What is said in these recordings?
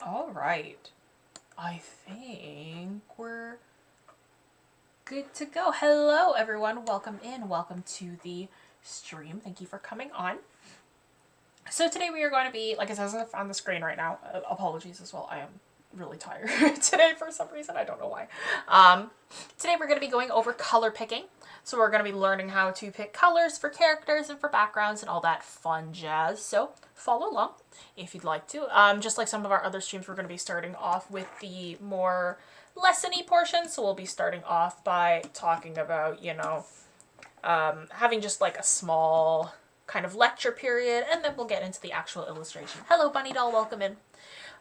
All right. I think we're good to go. Hello, everyone. Welcome in. Welcome to the stream. Thank you for coming on. So today we are going to be, like it says on the screen right now, apologies as well. I am really tired today for some reason. I don't know why. Today we're going to be going over color picking. So we're going to be learning how to pick colors for characters and for backgrounds and all that fun jazz. So follow along if you'd like to. Just like some of our other streams, we're going to be starting off with the more lesson-y portion. So we'll be starting off by talking about, having just like a small kind of lecture period, and then we'll get into the actual illustration. Hello, Bunny Doll, welcome in.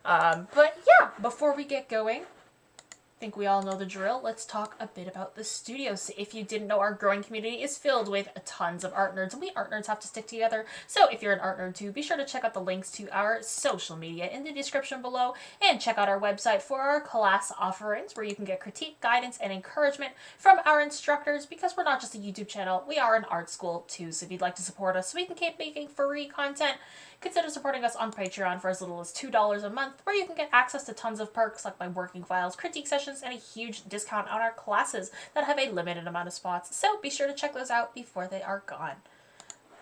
But yeah, before we get going, I think we all know the drill. Let's talk a bit about the studio. So if you didn't know, our growing community is filled with tons of art nerds, and we art nerds have to stick together. So if you're an art nerd too, be sure to check out the links to our social media in the description below, and check out our website for our class offerings, where you can get critique, guidance, and encouragement from our instructors, because we're not just a YouTube channel, we are an art school too. So if you'd like to support us so we can keep making free content, consider supporting us on Patreon for as little as $2 a month, where you can get access to tons of perks like my working files, critique sessions, and a huge discount on our classes that have a limited amount of spots. So be sure to check those out before they are gone.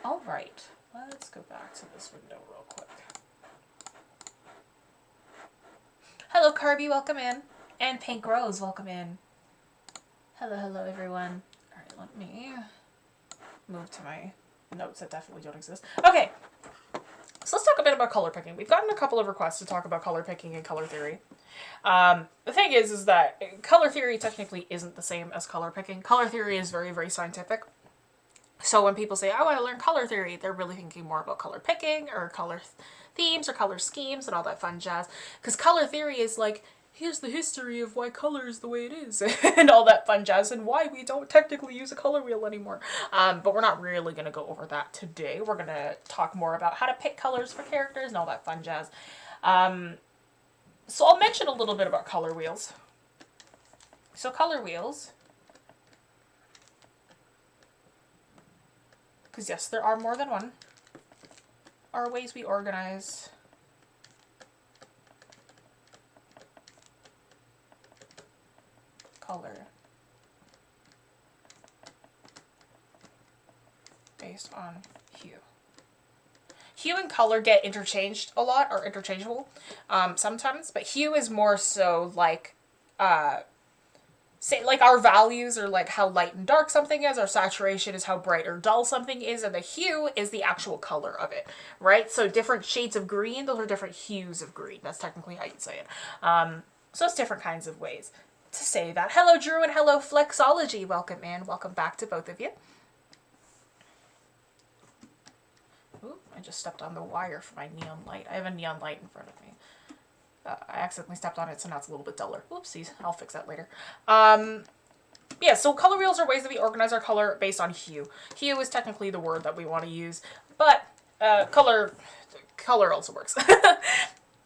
All right, let's go back to this window real quick. Hello, Carby, welcome in. And Pink Rose, welcome in. Hello, everyone. All right, let me move to my notes that definitely don't exist. Okay. So let's talk a bit about color picking. We've gotten a couple of requests to talk about color picking and color theory. The thing is that color theory technically isn't the same as color picking. Color theory is very, very scientific. So when people say, I want to learn color theory, they're really thinking more about color picking or color themes or color schemes and all that fun jazz. Because color theory is like, here's the history of why color is the way it is and all that fun jazz, and why we don't technically use a color wheel anymore. But we're not really going to go over that today. We're going to talk more about how to pick colors for characters and all that fun jazz. So I'll mention a little bit about color wheels. So color wheels, because yes, there are more than one, are ways we organize color based on hue. Hue and color get interchanged a lot, or interchangeable sometimes, but hue is more so like, say like our values are like how light and dark something is, our saturation is how bright or dull something is, and the hue is the actual color of it, right? So different shades of green, those are different hues of green. That's technically how you'd say it. So it's different kinds of ways to say that. Hello, Drew, and hello, Flexology. Welcome in. Welcome back to both of you. Ooh, I just stepped on the wire for my neon light. I have a neon light in front of me. I accidentally stepped on it, so now it's a little bit duller. Oopsies. I'll fix that later. Yeah, so color wheels are ways that we organize our color based on hue. Hue is technically the word that we want to use, but color also works.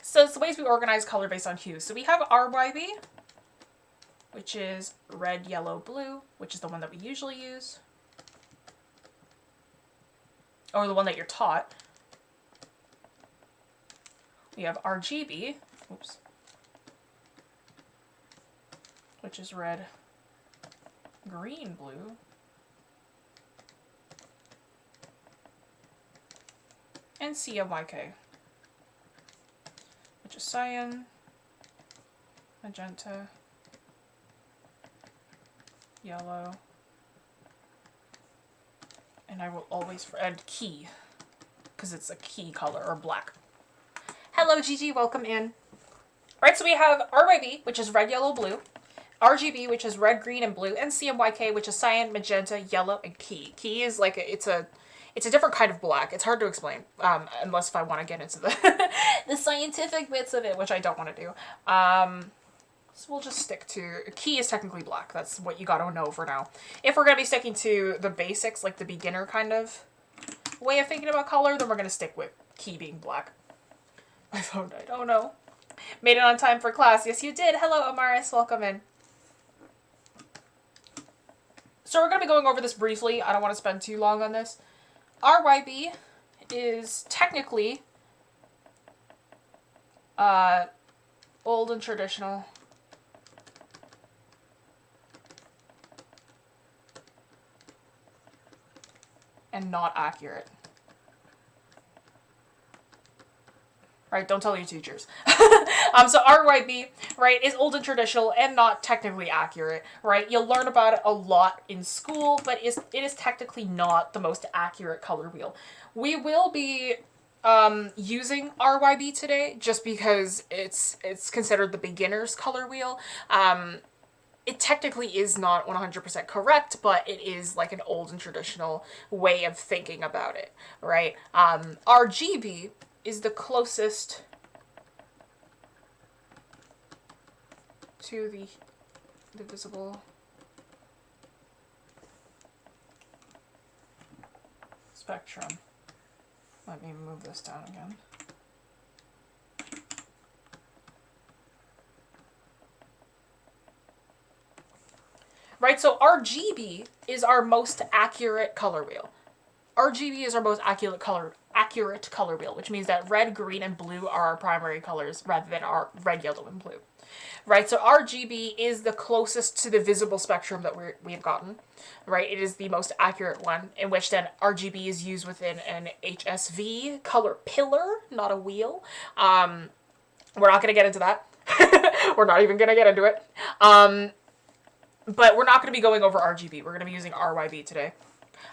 So it's the ways we organize color based on hue. So we have RYB, which is red, yellow, blue, which is the one that we usually use, or the one that you're taught. We have RGB, oops, which is red, green, blue, and CMYK, which is cyan, magenta, yellow, and I will always add key, because it's a key color, or black. Hello, Gigi, welcome in. Right, so we have RYB, which is red, yellow, blue, RGB, which is red, green, and blue, and CMYK, which is cyan, magenta, yellow, and key. Key is like, it's a different kind of black. It's hard to explain, unless if I want to get into the, the scientific bits of it, which I don't want to do. So we'll just stick to, key is technically black. That's what you gotta know for now. If we're gonna be sticking to the basics, like the beginner kind of way of thinking about color, then we're gonna stick with key being black. My phone died, oh no. Made it on time for class. Yes, you did. Hello, Amaris, welcome in. So we're gonna be going over this briefly. I don't want to spend too long on this. RYB is technically Old and traditional. And not accurate. Right, don't tell your teachers. So RYB, right, is old and traditional and not technically accurate, right? You'll learn about it a lot in school, but it is technically not the most accurate color wheel. We will be using RYB today just because it's considered the beginner's color wheel. It technically is not 100% correct, but it is like an old and traditional way of thinking about it, right? RGB is the closest to the visible spectrum. Let me move this down again. Right, so RGB is our most accurate color wheel. RGB is our most accurate color wheel, which means that red, green, and blue are our primary colors rather than our red, yellow, and blue. Right, so RGB is the closest to the visible spectrum that we've gotten. Right, it is the most accurate one, in which then RGB is used within an HSV color pillar, not a wheel. We're not going to get into that. We're not even going to get into it. But we're not going to be going over RGB. We're going to be using RYB today.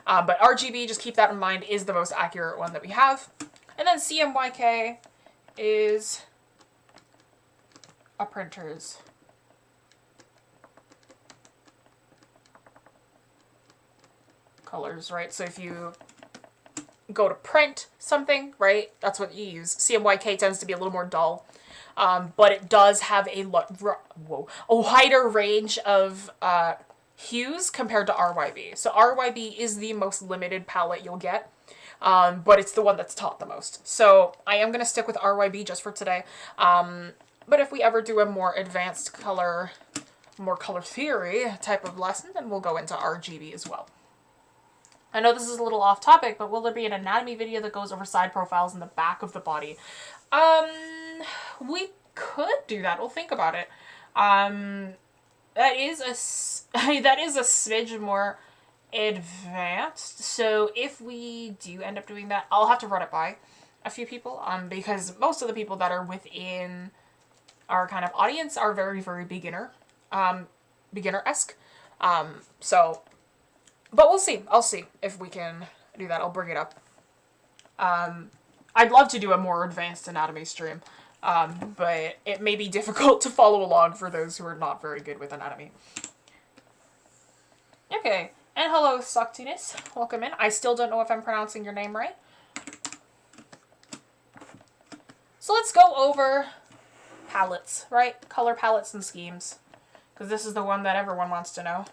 But RGB, just keep that in mind, is the most accurate one that we have. And then CMYK is a printer's colors, right? So if you go to print something, right, that's what you use. CMYK tends to be a little more dull. But it does have a wider range of hues compared to RYB. So RYB is the most limited palette you'll get, but it's the one that's taught the most. So I am going to stick with RYB just for today. But if we ever do a more advanced color theory type of lesson, then we'll go into RGB as well. I know this is a little off topic, but will there be an anatomy video that goes over side profiles in the back of the body? We could do that. We'll think about it. That is a smidge more advanced. So if we do end up doing that, I'll have to run it by a few people. Because most of the people that are within our kind of audience are very, very beginner-esque. So, but we'll see. I'll see if we can do that. I'll bring it up. I'd love to do a more advanced anatomy stream. But it may be difficult to follow along for those who are not very good with anatomy. Okay, and hello, Saktinis. Welcome in. I still don't know if I'm pronouncing your name right. So let's go over palettes, right? Color palettes and schemes. Because this is the one that everyone wants to know.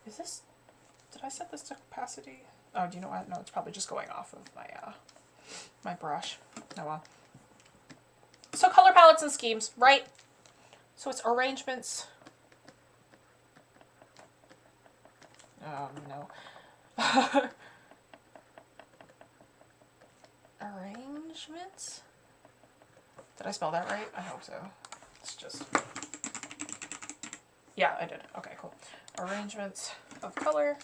Is this, did I set this to opacity? Oh, do you know what? No, it's probably just going off of my, my brush. Oh well. So color palettes and schemes, right? So it's arrangements. Oh, no. Arrangements? Did I spell that right? I hope so. It's just... Yeah, I did. Okay, cool. Arrangements of color.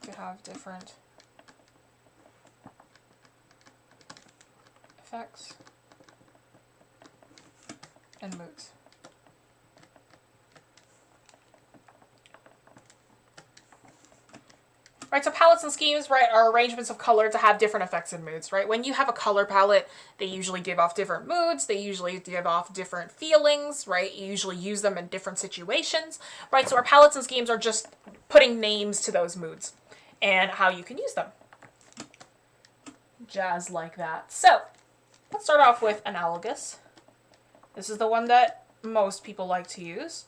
To have different effects and moods. Right, so palettes and schemes, right, are arrangements of color to have different effects and moods, right? When you have a color palette, they usually give off different moods, they usually give off different feelings, right? You usually use them in different situations, right? So our palettes and schemes are just putting names to those moods and how you can use them. Jazz like that. So, let's start off with Analogous. This is the one that most people like to use.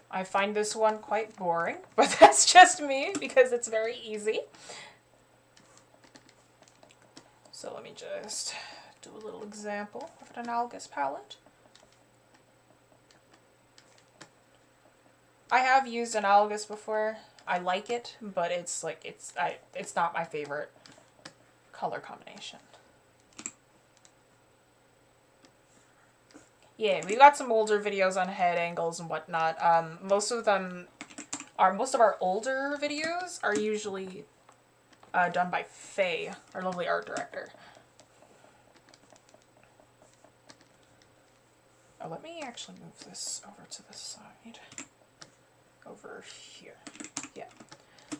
I find this one quite boring, but that's just me because it's very easy. So let me just do a little example of an Analogous palette. I have used Analogous before. I like it, but it's like it's not my favorite color combination. Yeah, we've got some older videos on head angles and whatnot. Most of our older videos are usually done by Faye, our lovely art director. Oh, let me actually move this over to the side. Over here. Yeah.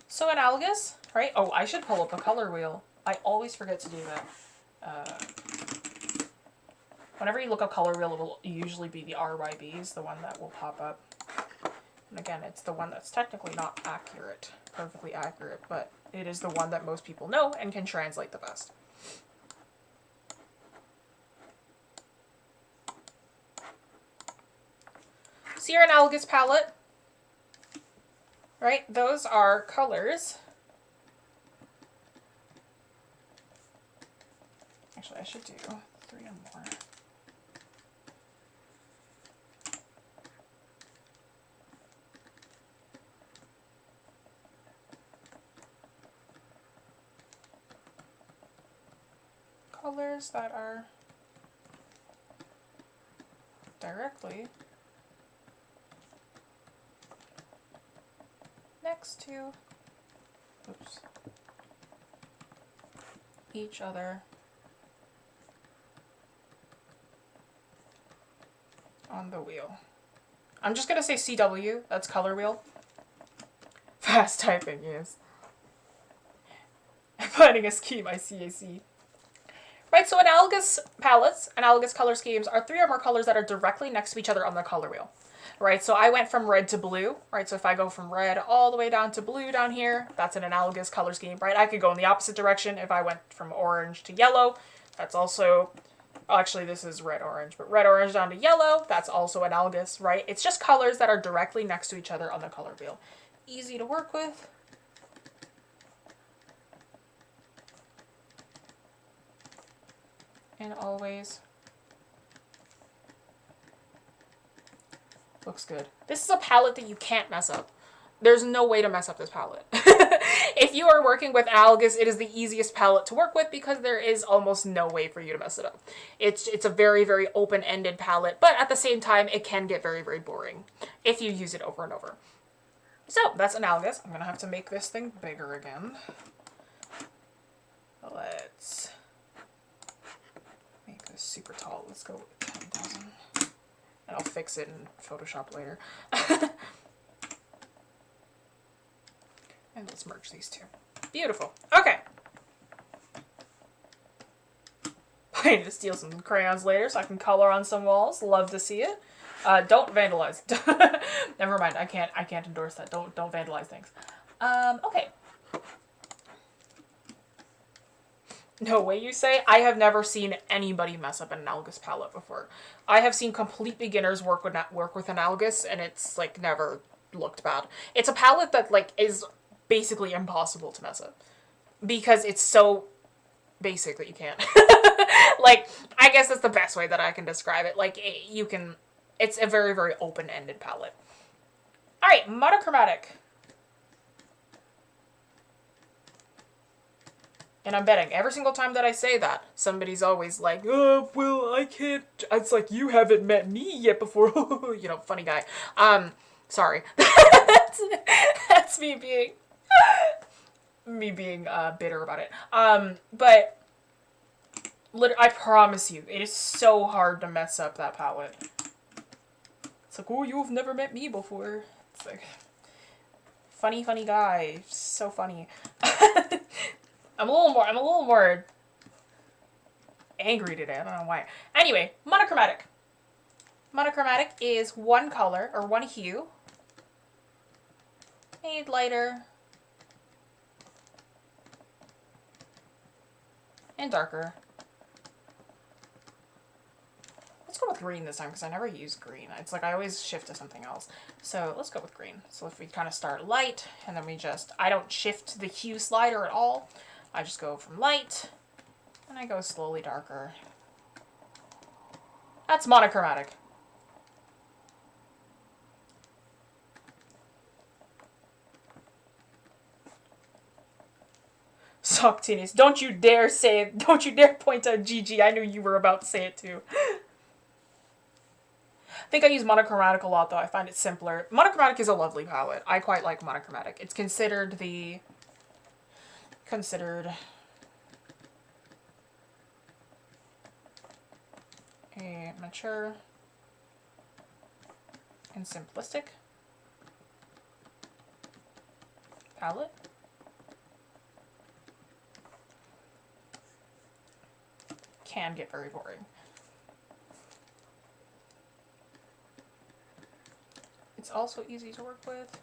So Analogous, right? Oh, I should pull up a color wheel. I always forget to do that. Whenever you look up color wheel, it will usually be the RYBs, the one that will pop up. And again, it's the one that's technically not accurate, perfectly accurate, but it is the one that most people know and can translate the best. So your Analogous palette, right? Those are colors. Actually, I should do 3 or more. Colors that are directly next to, oops, each other on the wheel. I'm just gonna say CW, that's color wheel. Fast typing, yes. I'm finding a scheme, I see. Right, so Analogous palettes, Analogous color schemes are 3 or more colors that are directly next to each other on the color wheel. Right, so I went from red to blue, right, so if I go from red all the way down to blue down here, that's an Analogous color scheme, right? I could go in the opposite direction if I went from orange to yellow. That's also, actually this is red-orange, but red-orange down to yellow, that's also Analogous, right? It's just colors that are directly next to each other on the color wheel. Easy to work with. And always looks good. This is a palette that you can't mess up. There's no way to mess up this palette. If you are working with Analogous, it is the easiest palette to work with because there is almost no way for you to mess it up. It's a very, very open-ended palette, but at the same time, it can get very, very boring if you use it over and over. So that's Analogous. I'm gonna have to make this thing bigger again. Let's make this super tall. Let's go with 10,000. And I'll fix it in Photoshop later. And let's merge these two. Beautiful. Okay. I need to steal some crayons later so I can color on some walls. Love to see it. Don't vandalize. Never mind. I can't endorse that. Don't vandalize things. Okay. No way, you say? I have never seen anybody mess up an Analogous palette before. I have seen complete beginners work with Analogous, and it's like never looked bad. It's a palette that like is basically impossible to mess up because it's so basic that you can't. Like, I guess that's the best way that I can describe it. Like, it's a very, very open-ended palette. All right, Monochromatic. And I'm betting every single time that I say that, somebody's always like, oh, well, I can't. It's like, you haven't met me yet before. You know, funny guy. Sorry. That's me being bitter about it. But I promise you, it is so hard to mess up that palette. It's like, oh, you've never met me before. It's like, funny guy. So funny. I'm a little more angry today. I don't know why. Anyway, Monochromatic. Monochromatic is one color, or one hue, made lighter and darker. Let's go with green this time, because I never use green. It's like I always shift to something else. So let's go with green. So if we kind of start light, and then I don't shift the hue slider at all. I just go from light, and And I go slowly darker. That's monochromatic. Soctinis. Don't you dare say it. Don't you dare point at Gigi. I knew you were about to say it too. I think I use monochromatic a lot though. I find it simpler. Monochromatic is a lovely palette. I quite like monochromatic. It's considered a mature and simplistic palette. Can get very boring. It's also easy to work with.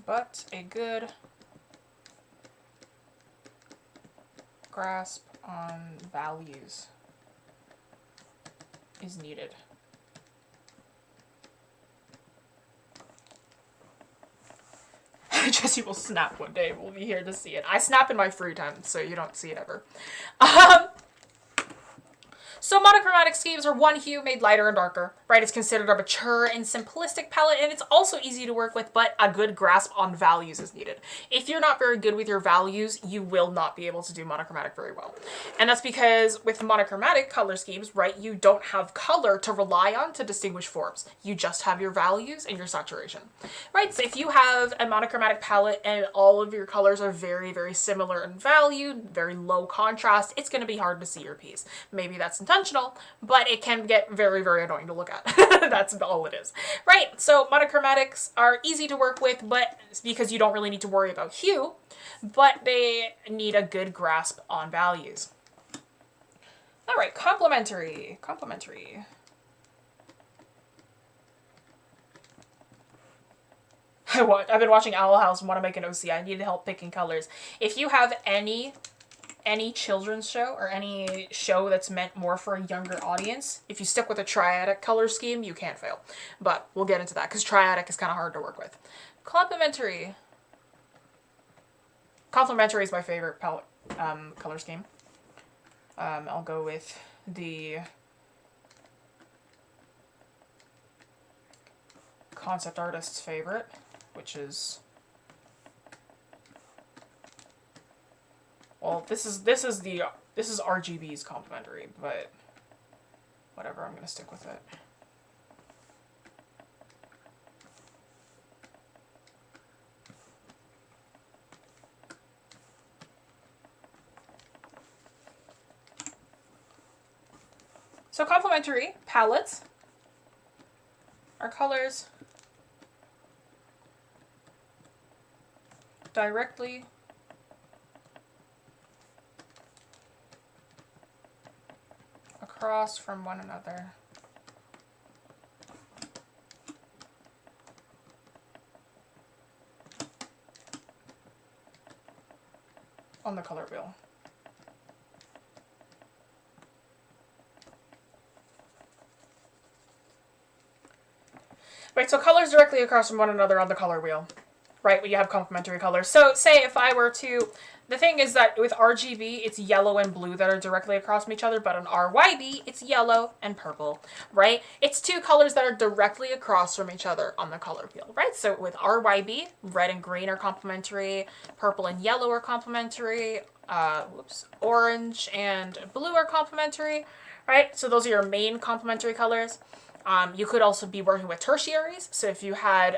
But a good grasp on values is needed. Jessie will snap one day. We'll be here to see it. I snap in my free time, so you don't see it ever. So monochromatic schemes are one hue made lighter and darker, right? It's considered a mature and simplistic palette, and it's also easy to work with, but a good grasp on values is needed. If you're not very good with your values, you will not be able to do monochromatic very well. And that's because with monochromatic color schemes, right, you don't have color to rely on to distinguish forms. You just have your values and your saturation, right? So if you have a monochromatic palette and all of your colors are very, very similar in value, very low contrast, it's going to be hard to see your piece. Maybe that's intentional, but it can get very, very annoying to look at. That's all it is, right? So monochromatics are easy to work with, but it's because you don't really need to worry about hue, but they need a good grasp on values. All right, complementary. I've been watching Owl House and want to make an OC. I need help picking colors. If you have any children's show or any show that's meant more for a younger audience, if you stick with a triadic color scheme, you can't fail. But we'll get into that because triadic is kind of hard to work with. Complementary. Complementary is my favorite palette color scheme. I'll go with the concept artist's favorite, which is, well, this is RGB's complementary, but whatever, I'm gonna stick with it. So complementary palettes are colors directly across from one another on the color wheel. Right, so colors directly across from one another on the color wheel, right, when you have complementary colors. So say if I were to, the thing is that with RGB, it's yellow and blue that are directly across from each other, but on RYB, it's yellow and purple, right? It's two colors that are directly across from each other on the color wheel, right? So with RYB, red and green are complementary, purple and yellow are complementary, orange and blue are complementary, right? So those are your main complementary colors. You could also be working with tertiaries. So if you had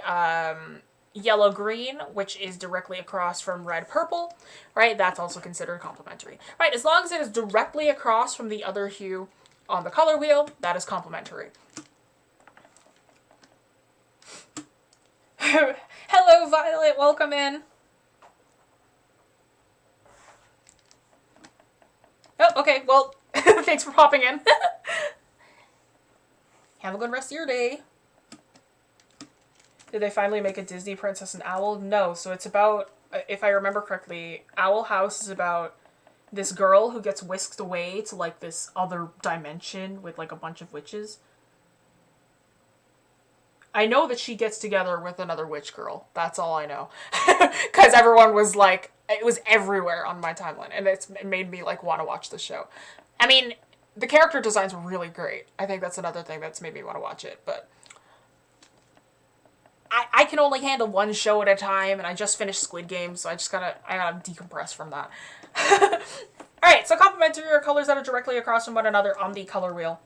yellow-green, which is directly across from red-purple, right, that's also considered complementary. Right, as long as it is directly across from the other hue on the color wheel, that is complementary. Hello, Violet. Welcome in. Oh, okay. Well, thanks for popping in. Have a good rest of your day. Did they finally make a Disney Princess and Owl? No. So it's about, if I remember correctly, Owl House is about this girl who gets whisked away to like this other dimension with like a bunch of witches. I know that she gets together with another witch girl. That's all I know. Because everyone was like, it was everywhere on my timeline. And it made me like want to watch the show. I mean, the character designs were really great. I think that's another thing that's made me want to watch it. But I can only handle one show at a time. And I just finished Squid Game. So I gotta decompress from that. Alright, so complementary are colors that are directly across from one another on the color wheel.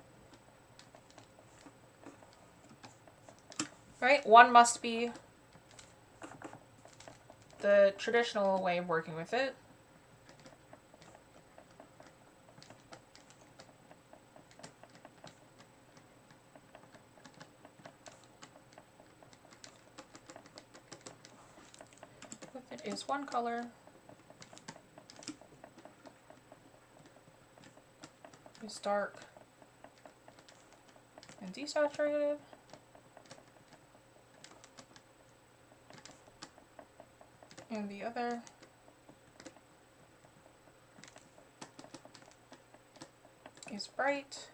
Right, one must be the traditional way of working with it. If it is one color, is dark and desaturated. And the other is bright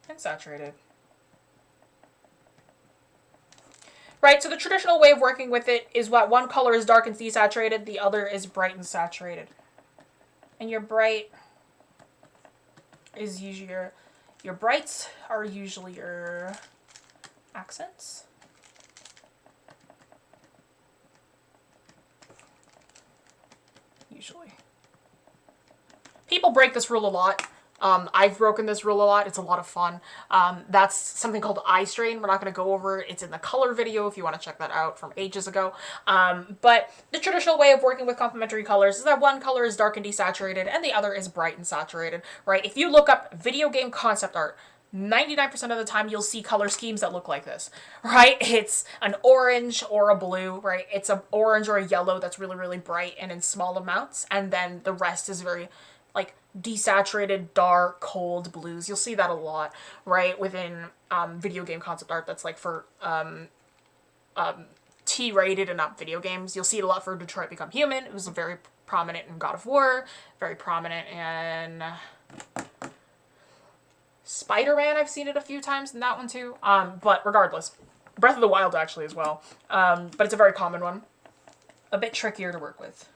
and saturated. Right, so the traditional way of working with it is what one color is dark and desaturated, the other is bright and saturated. And your bright is usually your brights are usually your accents. Usually. People break this rule a lot. I've broken this rule a lot. It's a lot of fun. That's something called eye strain. We're not going to go over it. It's in the color video if you want to check that out from ages ago. But the traditional way of working with complementary colors is that one color is dark and desaturated and the other is bright and saturated, right? If you look up video game concept art, 99% of the time you'll see color schemes that look like this, right? It's an orange or a blue, right? It's an orange or a yellow that's really, really bright and in small amounts. And then the rest is very like desaturated, dark, cold blues. You'll see that a lot, right? Within video game concept art that's like for T-rated and up video games. You'll see it a lot for Detroit Become Human. It was very prominent in God of War, very prominent in Spider-Man. I've seen it a few times in that one too. But regardless, Breath of the Wild actually as well. But it's a very common one. A bit trickier to work with.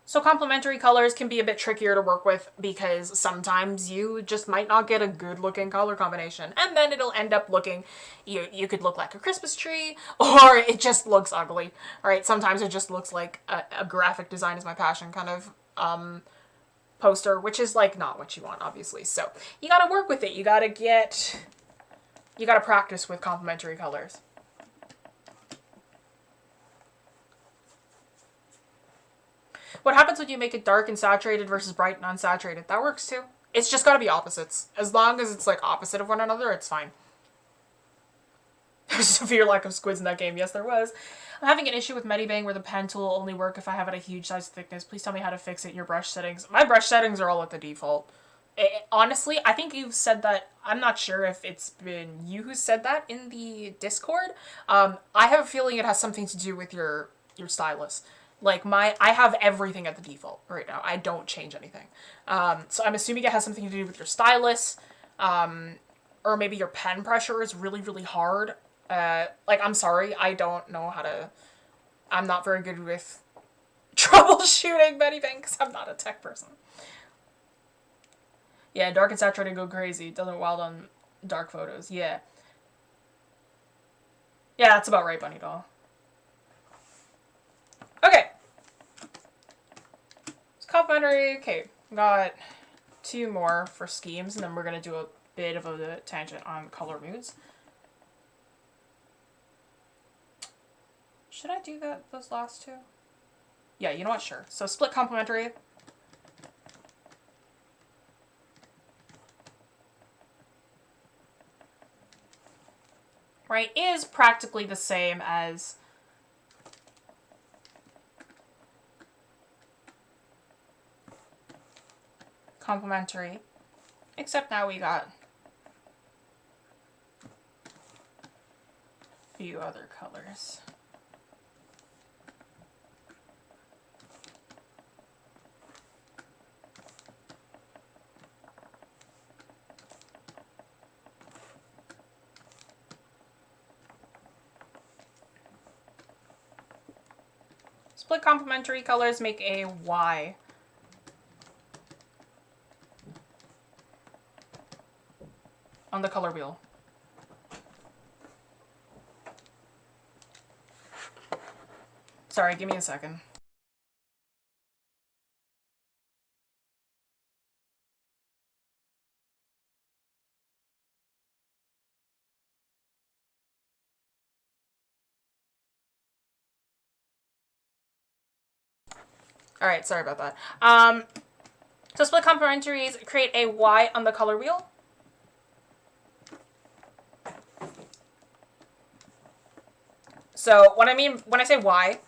So complementary colors can be a bit trickier to work with because sometimes you just might not get a good looking color combination. And then it'll end up looking, you could look like a Christmas tree or it just looks ugly. All right, sometimes it just looks like a graphic design is my passion kind of poster, which is like not what you want, obviously. So you gotta work with it. You gotta practice with complementary colors. What happens when you make it dark and saturated versus bright and unsaturated? That works too. It's just gotta be opposites. As long as it's like opposite of one another, it's fine. There's a severe lack of squids in that game. Yes, there was. I'm having an issue with Medibang where the pen tool will only work if I have it a huge size thickness. Please tell me how to fix it in your brush settings. My brush settings are all at the default. Honestly, I think you've said that. I'm not sure if it's been you who said that in the Discord. I have a feeling it has something to do with your stylus. Like I have everything at the default right now. I don't change anything. So I'm assuming it has something to do with your stylus, or maybe your pen pressure is really, really hard. Like, I'm sorry, I don't know how to, I'm not very good with troubleshooting Medibang because I'm not a tech person. Yeah, dark and saturated go crazy. Doesn't wild on dark photos. Yeah. Yeah, that's about right, Bunny Doll. Okay. It's complementary. Okay, got 2 more for schemes, and then we're going to do a bit of a tangent on color moods. Should I do those last 2? Yeah, you know what? Sure. So split complementary. Right, is practically the same as complementary, except now we got a few other colors. split complementary colors make a Y. On the color wheel. Sorry, give me a second. All right, sorry about that. So split complementaries create a Y on the color wheel. So when I say Y,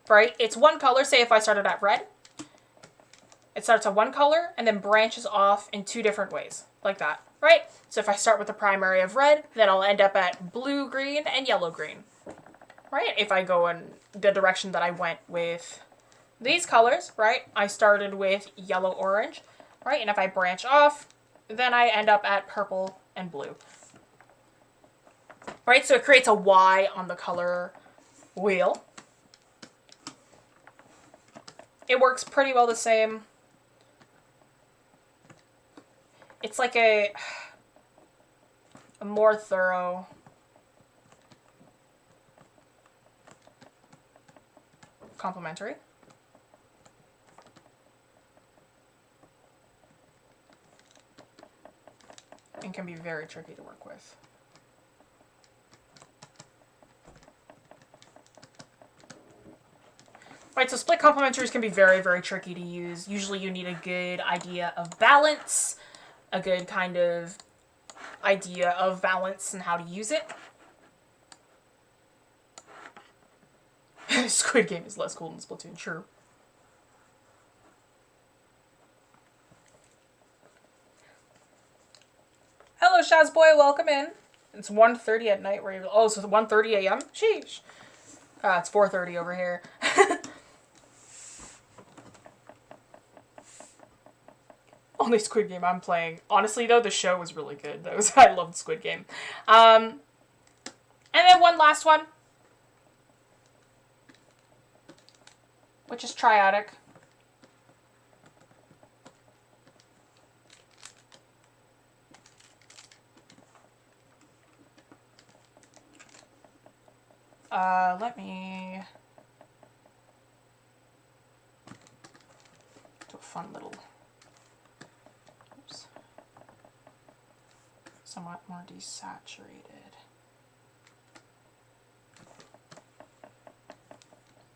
right, it's one color. Say if I started at red, it starts at one color and then branches off in two different ways, like that, right? So if I start with a primary of red, then I'll end up at blue, green, and yellow, green, right? If I go in the direction that I went with these colors, right, I started with yellow, orange, right? And if I branch off, then I end up at purple and blue. Right, so it creates a Y on the color wheel. It works pretty well the same. It's like a more thorough complementary. And can be very tricky to work with. Right, so split complementaries can be very, very tricky to use. Usually you need a good idea of balance, a good kind of idea of balance and how to use it. Squid Game is less cool than Splatoon, true. Hello, Shazboy, welcome in. It's 1:30 at night where you're... Oh, so 1:30 a.m.? Sheesh. It's 4:30 over here. Only Squid Game I'm playing. Honestly, though, the show was really good. I loved Squid Game. And then one last one, which is Triadic. Let me do a fun little... somewhat more desaturated.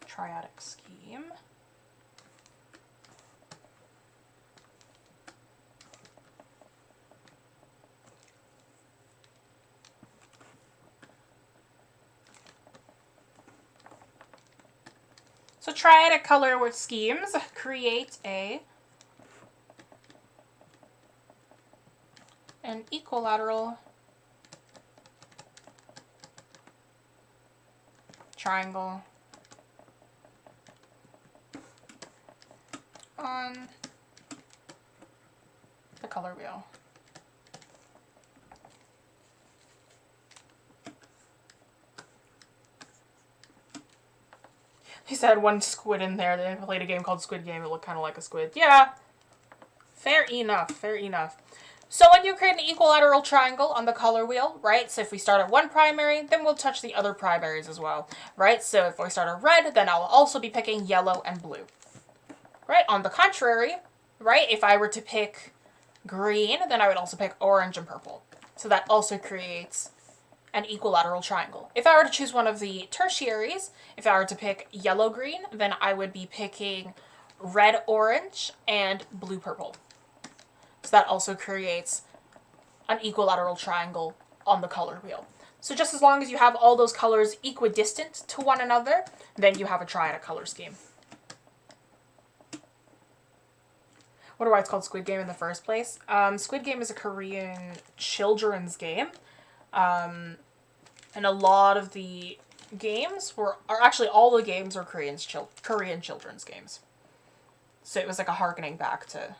Triadic scheme. So triadic color with schemes create an equilateral triangle on the color wheel. He said one squid in there. They played a game called Squid Game. It looked kind of like a squid. Yeah, fair enough, fair enough. So when you create an equilateral triangle on the color wheel, right, so if we start at one primary, then we'll touch the other primaries as well, right? So if we start at red, then I'll also be picking yellow and blue, right? On the contrary, right, if I were to pick green, then I would also pick orange and purple. So that also creates an equilateral triangle. If I were to choose one of the tertiaries, if I were to pick yellow-green, then I would be picking red-orange and blue-purple. So that also creates an equilateral triangle on the color wheel. So just as long as you have all those colors equidistant to one another, then you have a triadic color scheme. Wonder why it's called Squid Game in the first place. Squid Game is a Korean children's game. And a lot of the games actually all the games are Korean children's games. So it was like a harkening back to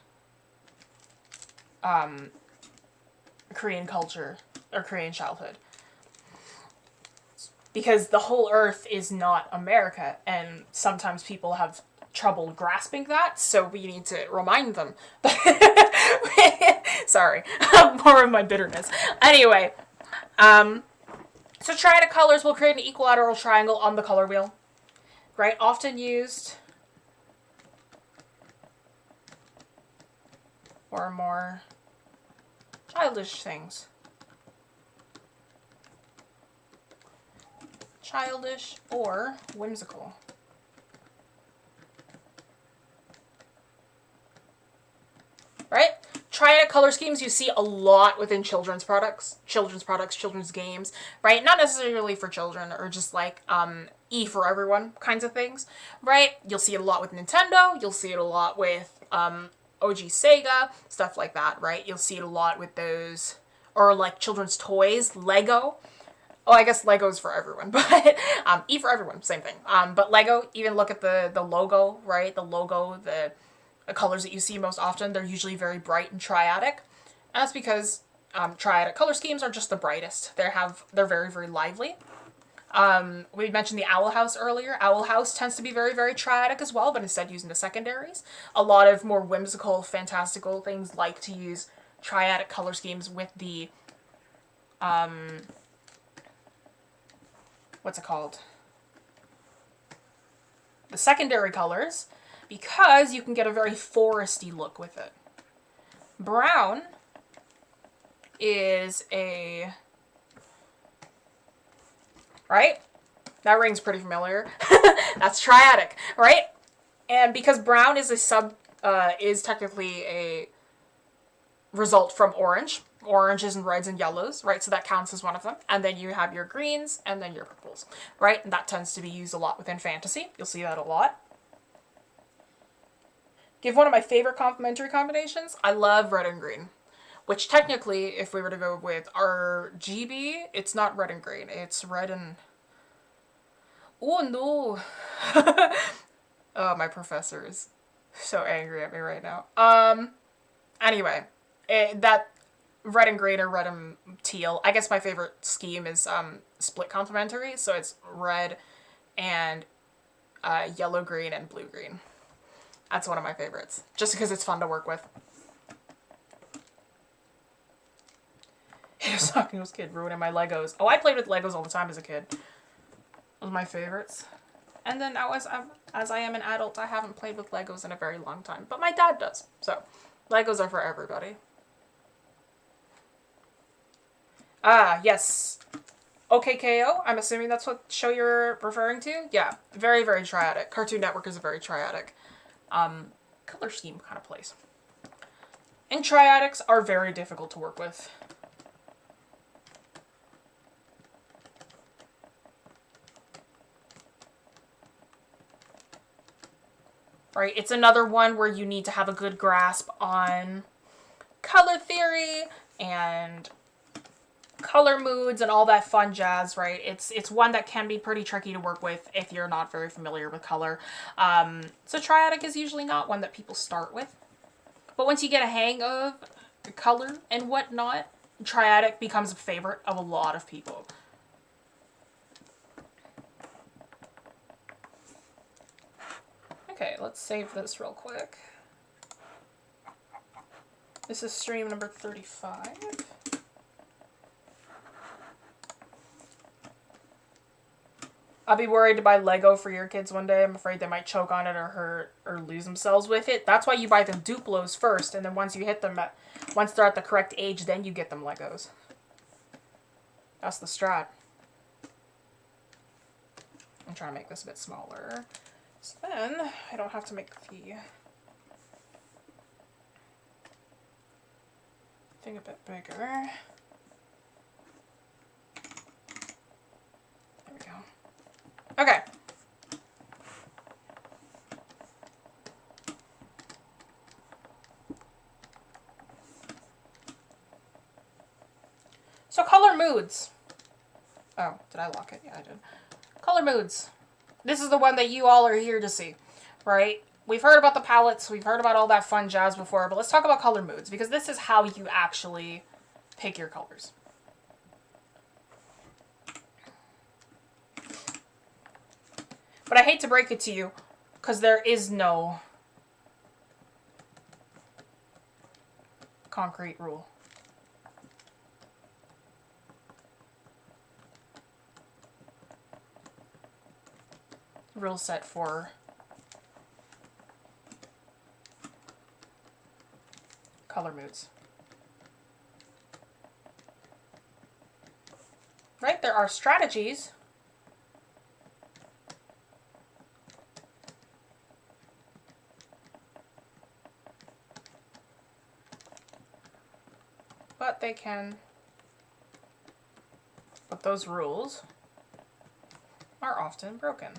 Korean culture or Korean childhood. because the whole earth is not America, and sometimes people have trouble grasping that, so we need to remind them. Sorry, more of my bitterness. Anyway, so triadic colors will create an equilateral triangle on the color wheel, right? Often used for more childish things. Childish or whimsical. Right? Triadic color schemes you see a lot within children's products, children's games, right? Not necessarily for children or just like E for everyone kinds of things, right? You'll see it a lot with Nintendo, you'll see it a lot with OG Sega, stuff like that, right? You'll see it a lot with those, or like children's toys, Lego. Oh, I guess Lego's for everyone, but E for everyone, same thing. But Lego, even look at the logo, right? The logo, the colors that you see most often, they're usually very bright and triadic. And that's because triadic color schemes are just the brightest. They're very, very lively. We mentioned the Owl House earlier. Owl House tends to be very, very triadic as well, but instead using the secondaries. A lot of more whimsical, fantastical things like to use triadic color schemes with the what's it called? The secondary colors, because you can get a very foresty look with it. Brown is a... Right? That rings pretty familiar. That's triadic, right? And because brown is is technically a result from orange. Oranges and reds and yellows, right? So that counts as one of them. And then you have your greens and then your purples, right? And that tends to be used a lot within fantasy. You'll see that a lot. Give one of my favorite complementary combinations. I love red and green, which technically, if we were to go with RGB, it's not red and green. It's red and... Oh, no. Oh, my professor is so angry at me right now. Anyway, that... red and green or red and teal. I guess my favorite scheme is split complementary, so it's red and yellow green and blue green. That's one of my favorites, just because it's fun to work with. Hidosaki kid ruining my Legos. Oh, I played with Legos all the time as a kid. Those are my favorites. And then now as I am an adult, I haven't played with Legos in a very long time, but my dad does. So Legos are for everybody. Ah, yes. OKKO, I'm assuming that's what show you're referring to? Yeah, very, very triadic. Cartoon Network is a very triadic color scheme kind of place. And triadics are very difficult to work with. Right, it's another one where you need to have a good grasp on color theory and color moods and all that fun jazz, right? It's one that can be pretty tricky to work with if you're not very familiar with color. So triadic is usually not one that people start with. But once you get a hang of color and whatnot, triadic becomes a favorite of a lot of people. Okay, let's save this real quick. This is stream number 35. I'll be worried to buy Lego for your kids one day. I'm afraid they might choke on it or hurt or lose themselves with it. That's why you buy them Duplos first, and then once you hit them, once they're at the correct age, then you get them Legos. That's the strat. I'm trying to make this a bit smaller. So then, I don't have to make the thing a bit bigger. There we go. Okay. So color moods. Oh, did I lock it? Yeah, I did. Color moods. This is the one that you all are here to see, right? We've heard about the palettes. We've heard about all that fun jazz before, but let's talk about color moods because this is how you actually pick your colors. But I hate to break it to you, because there is no concrete rule. Rule set for color moods. Right? There are strategies. But they can, but those rules are often broken.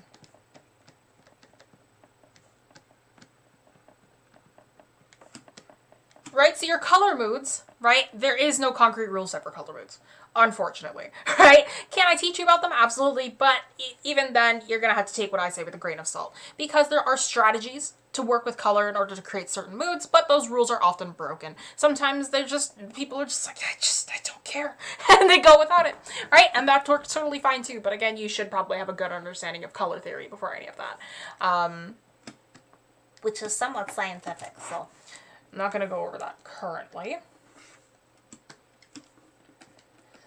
Right? So your color moods, right? There is no concrete rule set for color moods, unfortunately, right? Can I teach you about them? Absolutely. But even then, you're going to have to take what I say with a grain of salt, because there are strategies to work with color in order to create certain moods, but those rules are often broken. Sometimes they're just, people are just like, I don't care. And they go without it, right? And that works totally fine too. But again, you should probably have a good understanding of color theory before any of that, which is somewhat scientific. So I'm not going to go over that currently.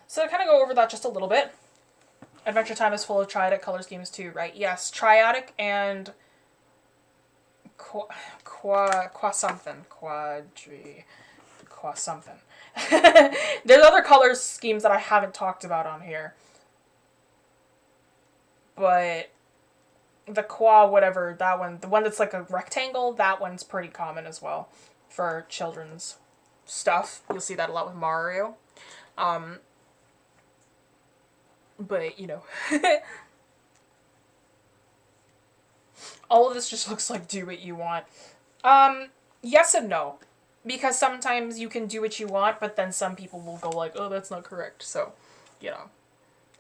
So to kind of go over that just a little bit, Adventure Time is full of triadic color schemes too, right? Yes, triadic and something. There's other color schemes that I haven't talked about on here. But the whatever, that one, the one that's like a rectangle, that one's pretty common as well for children's stuff. You'll see that a lot with Mario. But, you know, all of this just looks like do what you want. Yes and no. Because sometimes you can do what you want, but then some people will go like, oh, that's not correct. So, you know,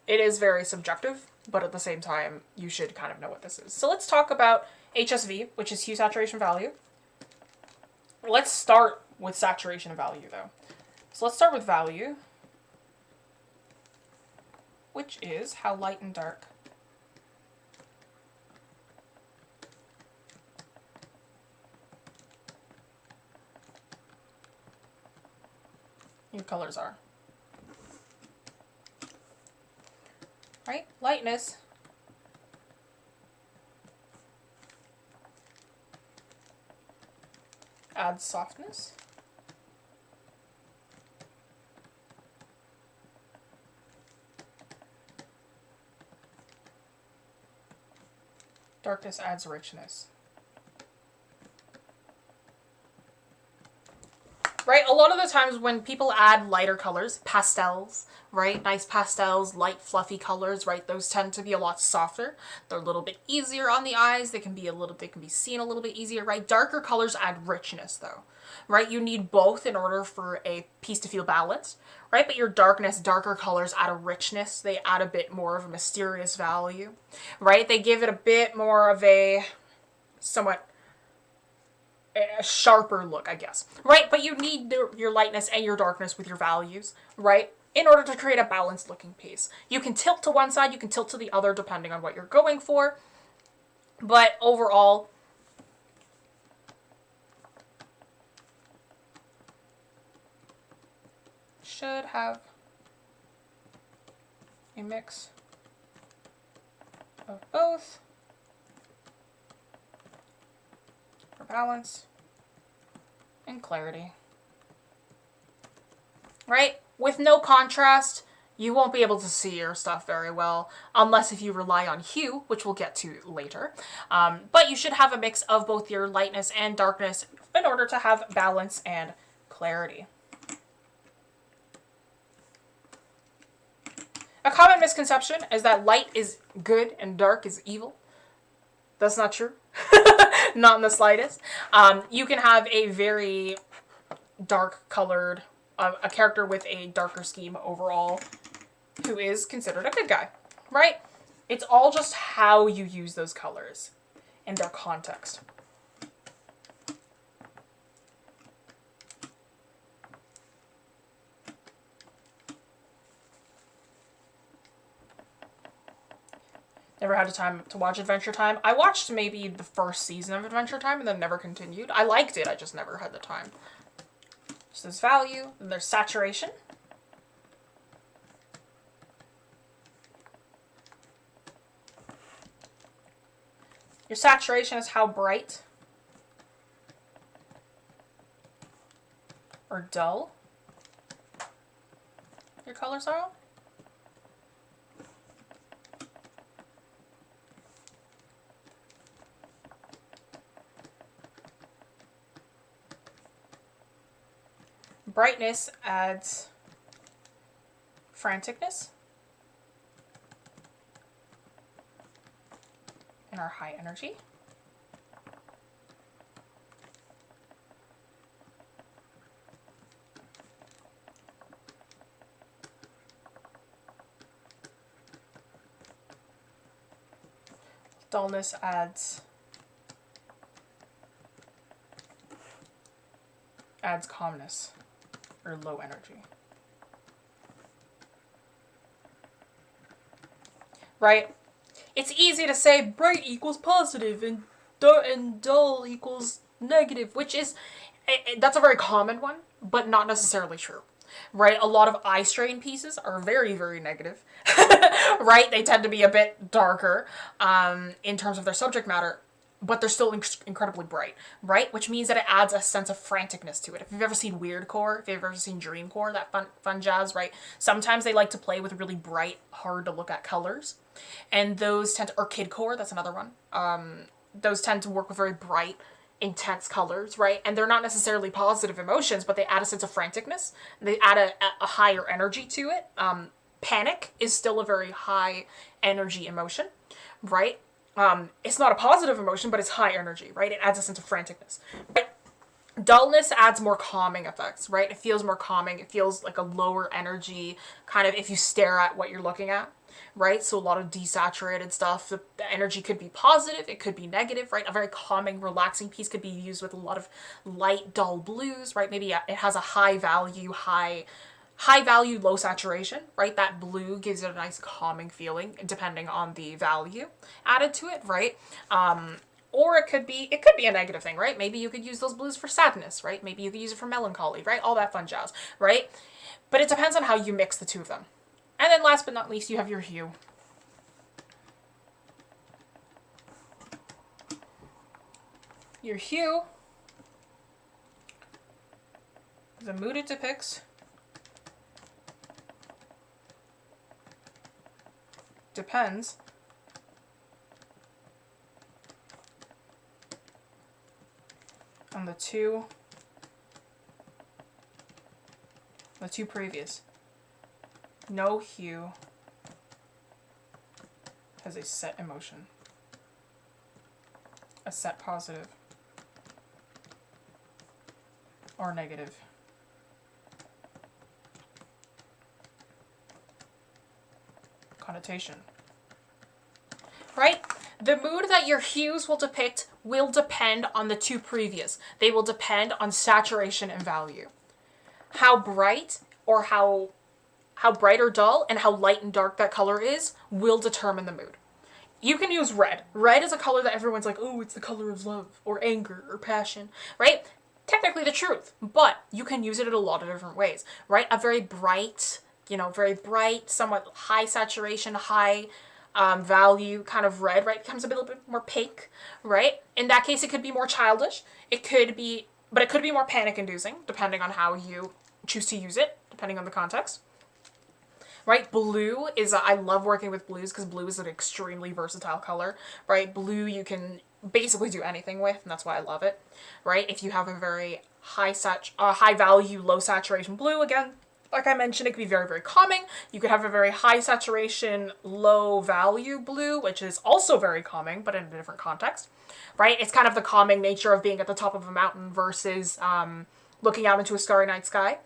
it is very subjective, but at the same time, you should kind of know what this is. So let's talk about HSV, which is hue saturation value. Let's start with saturation value, though. So let's start with value, which is how light and dark your colors are. Right? Lightness adds softness. Darkness adds richness. Right? A lot of the times when people add lighter colors, pastels, right? Nice pastels, light fluffy colors, right? Those tend to be a lot softer. They're a little bit easier on the eyes. They can be seen a little bit easier, right? Darker colors add richness though, right? You need both in order for a piece to feel balanced, right? But your darker colors add a richness. They add a bit more of a mysterious value, right? They give it a bit more of a somewhat a sharper look, I guess, right? But you need your lightness and your darkness with your values, right? In order to create a balanced looking piece. You can tilt to one side, you can tilt to the other depending on what you're going for. But overall, should have a mix of both for balance and clarity. Right? With no contrast, you won't be able to see your stuff very well, unless if you rely on hue, which we'll get to later. But you should have a mix of both your lightness and darkness in order to have balance and clarity. A common misconception is that light is good and dark is evil. That's not true. Not in the slightest. You can have a very dark colored, a character with a darker scheme overall who is considered a good guy, right? It's all just how you use those colors in their context. Never had the time to watch Adventure Time. I watched maybe the first season of Adventure Time and then never continued. I liked it, I just never had the time. So there's value, and there's saturation. Your saturation is how bright or dull your colors are. Brightness adds franticness in our high energy. Dullness adds calmness or low energy. Right? It's easy to say bright equals positive and dull equals negative, which is, that's a very common one, but not necessarily true. Right? A lot of eye strain pieces are very, very negative. Right? They tend to be a bit darker in terms of their subject matter, but they're still incredibly bright, right? Which means that it adds a sense of franticness to it. If you've ever seen Weirdcore, if you've ever seen Dreamcore, that fun jazz, right? Sometimes they like to play with really bright, hard to look at colors. And those tend to, or Kidcore, that's another one. Those tend to work with very bright, intense colors, right? And they're not necessarily positive emotions, but they add a sense of franticness. They add a higher energy to it. Panic is still a very high energy emotion, right? It's not a positive emotion, but it's high energy, right? It adds a sense of franticness. Right? Dullness adds more calming effects, right? It feels more calming. It feels like a lower energy, kind of if you stare at what you're looking at, right? So a lot of desaturated stuff. The energy could be positive. It could be negative, right? A very calming, relaxing piece could be used with a lot of light, dull blues, right? Maybe it has a high value, low saturation, right? That blue gives it a nice calming feeling depending on the value added to it, right? Or it could be a negative thing, right? Maybe you could use those blues for sadness, right? Maybe you could use it for melancholy, right? All that fun jazz, right? But it depends on how you mix the two of them. And then last but not least, you have your hue. Your hue, the mood it depicts, depends on the two previous. No hue has a set emotion, a set positive or negative. Connotation. Right? The mood that your hues will depict will depend on the two previous. They will depend on saturation and value. How bright or how bright or dull and how light and dark that color is will determine the mood. You can use red. Red is a color that everyone's like, oh, it's the color of love or anger or passion, right? Technically the truth, but you can use it in a lot of different ways, right? A very bright, somewhat high saturation, high value kind of red, right? It becomes a little bit more pink, right? In that case, it could be more childish. It could be more panic inducing, depending on how you choose to use it, depending on the context. Right? Blue is, I love working with blues because blue is an extremely versatile color, right? Blue you can basically do anything with, and that's why I love it, right? If you have a very high value, low saturation blue, again, like I mentioned, it could be very, very calming. You could have a very high saturation, low value blue, which is also very calming, but in a different context, right? It's kind of the calming nature of being at the top of a mountain versus looking out into a starry night sky,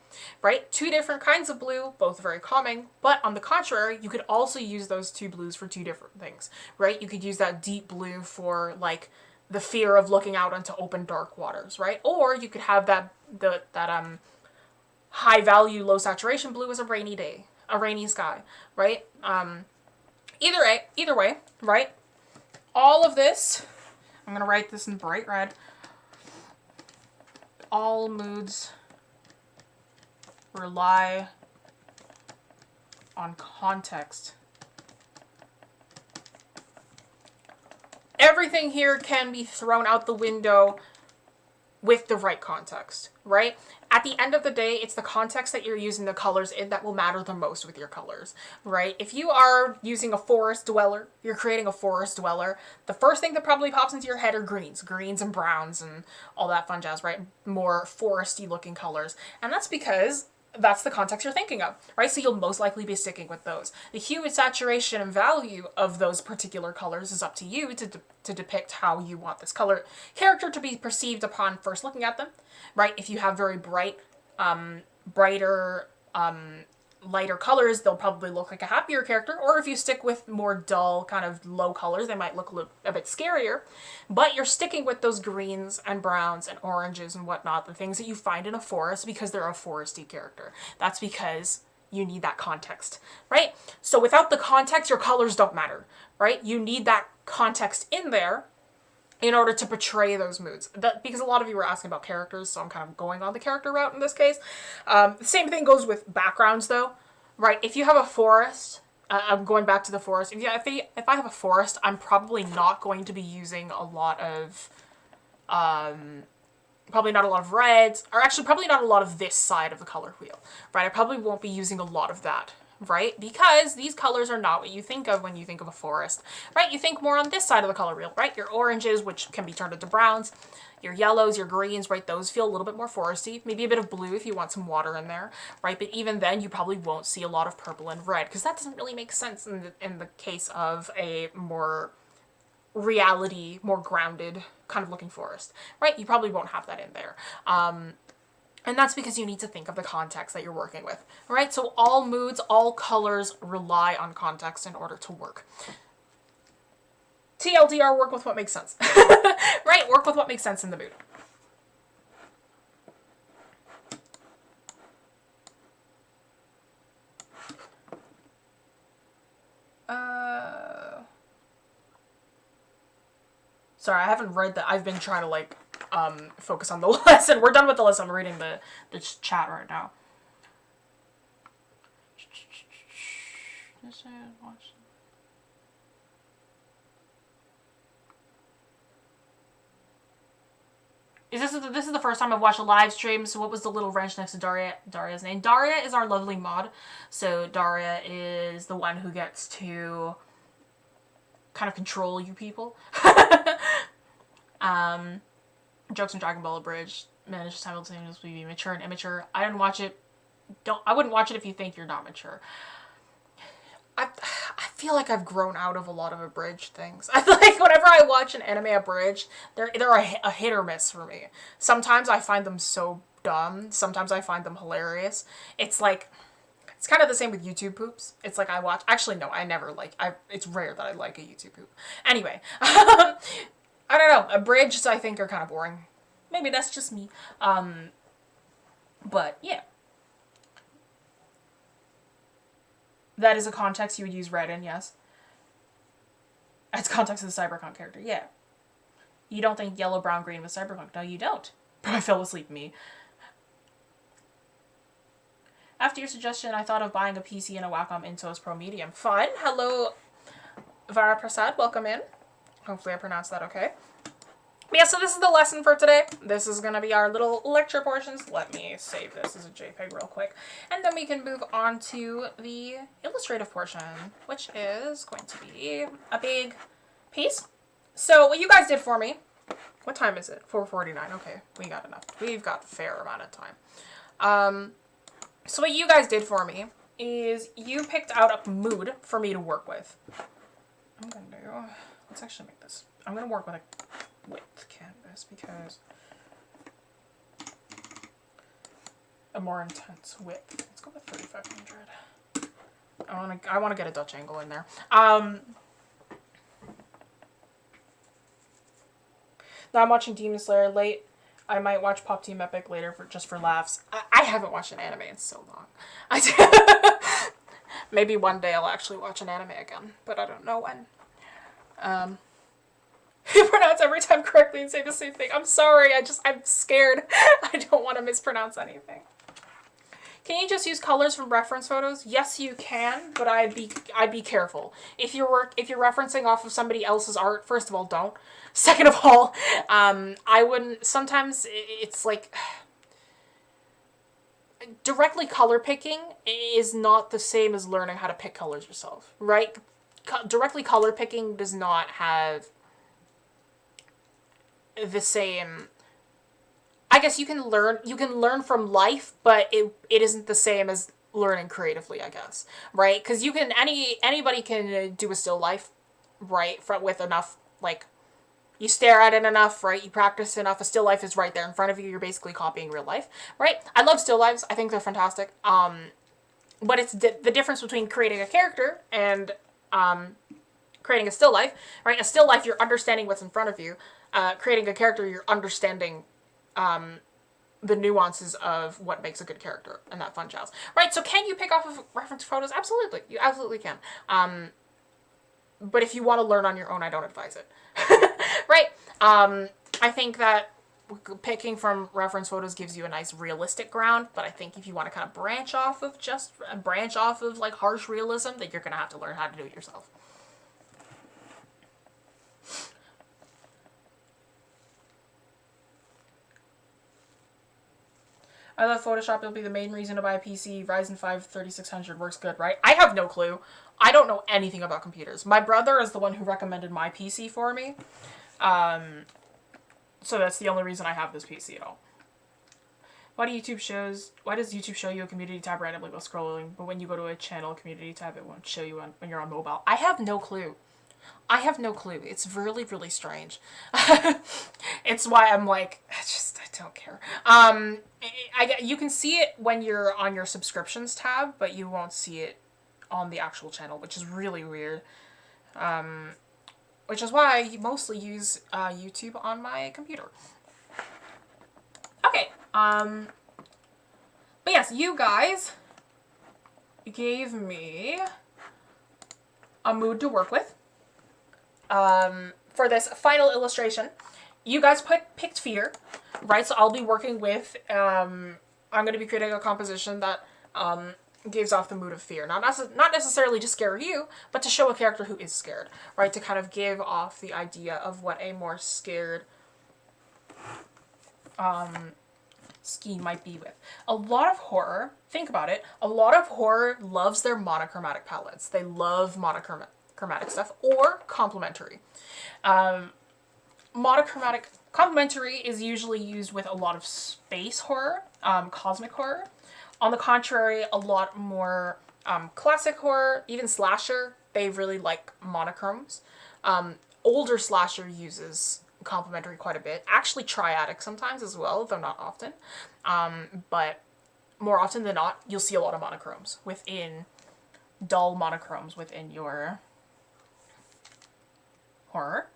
right? Two different kinds of blue, both very calming, but on the contrary, you could also use those two blues for two different things, right? You could use that deep blue for like the fear of looking out into open dark waters, right? Or you could have that high value, low saturation blue as a rainy day, a rainy sky, right? Either way, right? All of this, I'm going to write this in bright red. All moods rely on context. Everything here can be thrown out the window with the right context, right? At the end of the day, it's the context that you're using the colors in that will matter the most with your colors, right? If you are using a forest dweller, you're creating a forest dweller, the first thing that probably pops into your head are greens and browns and all that fun jazz, right? More foresty looking colors. And that's because that's the context you're thinking of, right? So you'll most likely be sticking with those. The hue and saturation and value of those particular colors is up to you to depict how you want this color character to be perceived upon first looking at them, right? If you have very bright, brighter, lighter colors, they'll probably look like a happier character. Or if you stick with more dull, kind of low colors, they might look a bit scarier. But you're sticking with those greens and browns and oranges and whatnot, the things that you find in a forest because they're a foresty character. That's because you need that context, right? So without the context, your colors don't matter, right? You need that context in there in order to portray those moods. Because a lot of you were asking about characters, so I'm kind of going on the character route in this case. The same thing goes with backgrounds, though, right? If you have a forest, I'm going back to the forest. If I have a forest, I'm probably not going to be using a lot of, probably not a lot of reds, or actually probably not a lot of this side of the color wheel, right? I probably won't be using a lot of that, right? Because these colors are not what you think of when you think of a forest, right? You think more on this side of the color wheel, right? Your oranges, which can be turned into browns, your yellows, your greens, right? Those feel a little bit more foresty. Maybe a bit of blue if you want some water in there, right? But even then, you probably won't see a lot of purple and red because that doesn't really make sense in the case of a more reality, more grounded kind of looking forest, right? You probably won't have that in there. And that's because you need to think of the context that you're working with, right? So all moods, all colors rely on context in order to work. TLDR, work with what makes sense, right? Work with what makes sense in the mood. Sorry, I haven't read that. I've been trying to focus on the lesson. We're done with the lesson. I'm reading the chat right now. This is the first time I've watched a live stream. So what was the little wrench next to Daria's name? Daria is our lovely mod. So Daria is the one who gets to kind of control you people. Jokes in Dragon Ball Abridged managed to simultaneously be mature and immature. I didn't watch it. I wouldn't watch it if you think you're not mature. I feel like I've grown out of a lot of abridged things. I feel like whenever I watch an anime abridged, they're a hit or miss for me. Sometimes I find them so dumb. Sometimes I find them hilarious. It's like, it's kind of the same with YouTube poops. It's like it's rare that I like a YouTube poop. Anyway, I don't know. Abridged, I think, are kind of boring. Maybe that's just me. But, yeah. That is a context you would use red in, yes. It's context of the cyberpunk character, yeah. You don't think yellow, brown, green was cyberpunk. No, you don't. I fell asleep, me. After your suggestion, I thought of buying a PC and a Wacom Intuos Pro Medium. Fun. Hello, Vara Prasad. Welcome in. Hopefully I pronounced that okay. But yeah, so this is the lesson for today. This is going to be our little lecture portions. Let me save this as a JPEG real quick. And then we can move on to the illustrative portion, which is going to be a big piece. So what you guys did for me, what time is it? 4:49. Okay, we got enough. We've got a fair amount of time. So what you guys did for me is you picked out a mood for me to work with. I'm going to do... Let's actually make this. I'm going to work with a width canvas because a more intense width. Let's go with 3500. I want to get a Dutch angle in there. Now I'm watching Demon Slayer late. I might watch Pop Team Epic later just for laughs. I haven't watched an anime in so long. Maybe one day I'll actually watch an anime again, but I don't know when. You pronounce every time correctly and say the same thing. I'm sorry, I'm scared. I don't want to mispronounce anything. Can you just use colors from reference photos? Yes, you can, but I'd be careful. If you're referencing off of somebody else's art, first of all, don't. Second of all, I wouldn't. Sometimes it's like directly color picking is not the same as learning how to pick colors yourself, right? Directly color picking does not have the same. I guess you can learn from life, but it isn't the same as learning creatively, I guess, right? Because anybody can do a still life, right? With enough, like, you stare at it enough, right? You practice enough. A still life is right there in front of you. You're basically copying real life, right? I love still lives. I think they're fantastic. But it's the difference between creating a character and creating a still life, right? A still life, you're understanding what's in front of you. Creating a character, you're understanding the nuances of what makes a good character and that fun jazz. Right, so can you pick off of reference photos? Absolutely. You absolutely can. But if you want to learn on your own, I don't advise it. Right? I think that picking from reference photos gives you a nice realistic ground, but I think if you want to kind of branch off of like harsh realism, then you're going to have to learn how to do it yourself. I love Photoshop. It'll be the main reason to buy a PC. Ryzen 5 3600 works good, right? I have no clue. I don't know anything about computers. My brother is the one who recommended my PC for me. So that's the only reason I have this PC at all. Why does YouTube show you a community tab randomly while scrolling, but when you go to a channel community tab, it won't show you when you're on mobile? I have no clue. It's really, really strange. It's why I'm like, I don't care. You can see it when you're on your subscriptions tab, but you won't see it on the actual channel, which is really weird. Which is why I mostly use YouTube on my computer. Okay. But yes, you guys gave me a mood to work with. For this final illustration, you guys picked fear, right? So I'll be working with, I'm going to be creating a composition that gives off the mood of fear. Not necessarily to scare you, but to show a character who is scared, right? To kind of give off the idea of what a more scared scheme might be with. A lot of horror, think about it, a lot of horror loves their monochromatic palettes. They love monochromatic stuff, or complementary. Complementary is usually used with a lot of space horror, cosmic horror. On the contrary, a lot more classic horror, even slasher, they really like monochromes. Older slasher uses complementary quite a bit. Actually triadic sometimes as well, though not often. But more often than not, you'll see a lot of monochromes within, dull monochromes within your horror.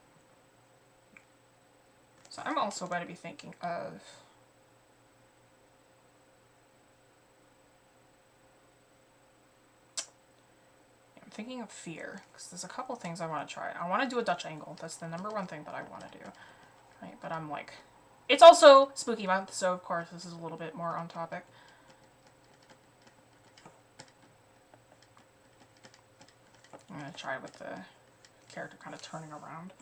So I'm also going to be thinking of fear, because there's a couple things I want to try. I want to do a Dutch angle. That's the number one thing that I want to do. Right, but I'm like, it's also spooky month, so of course this is a little bit more on topic. I'm going to try with the character kind of turning around.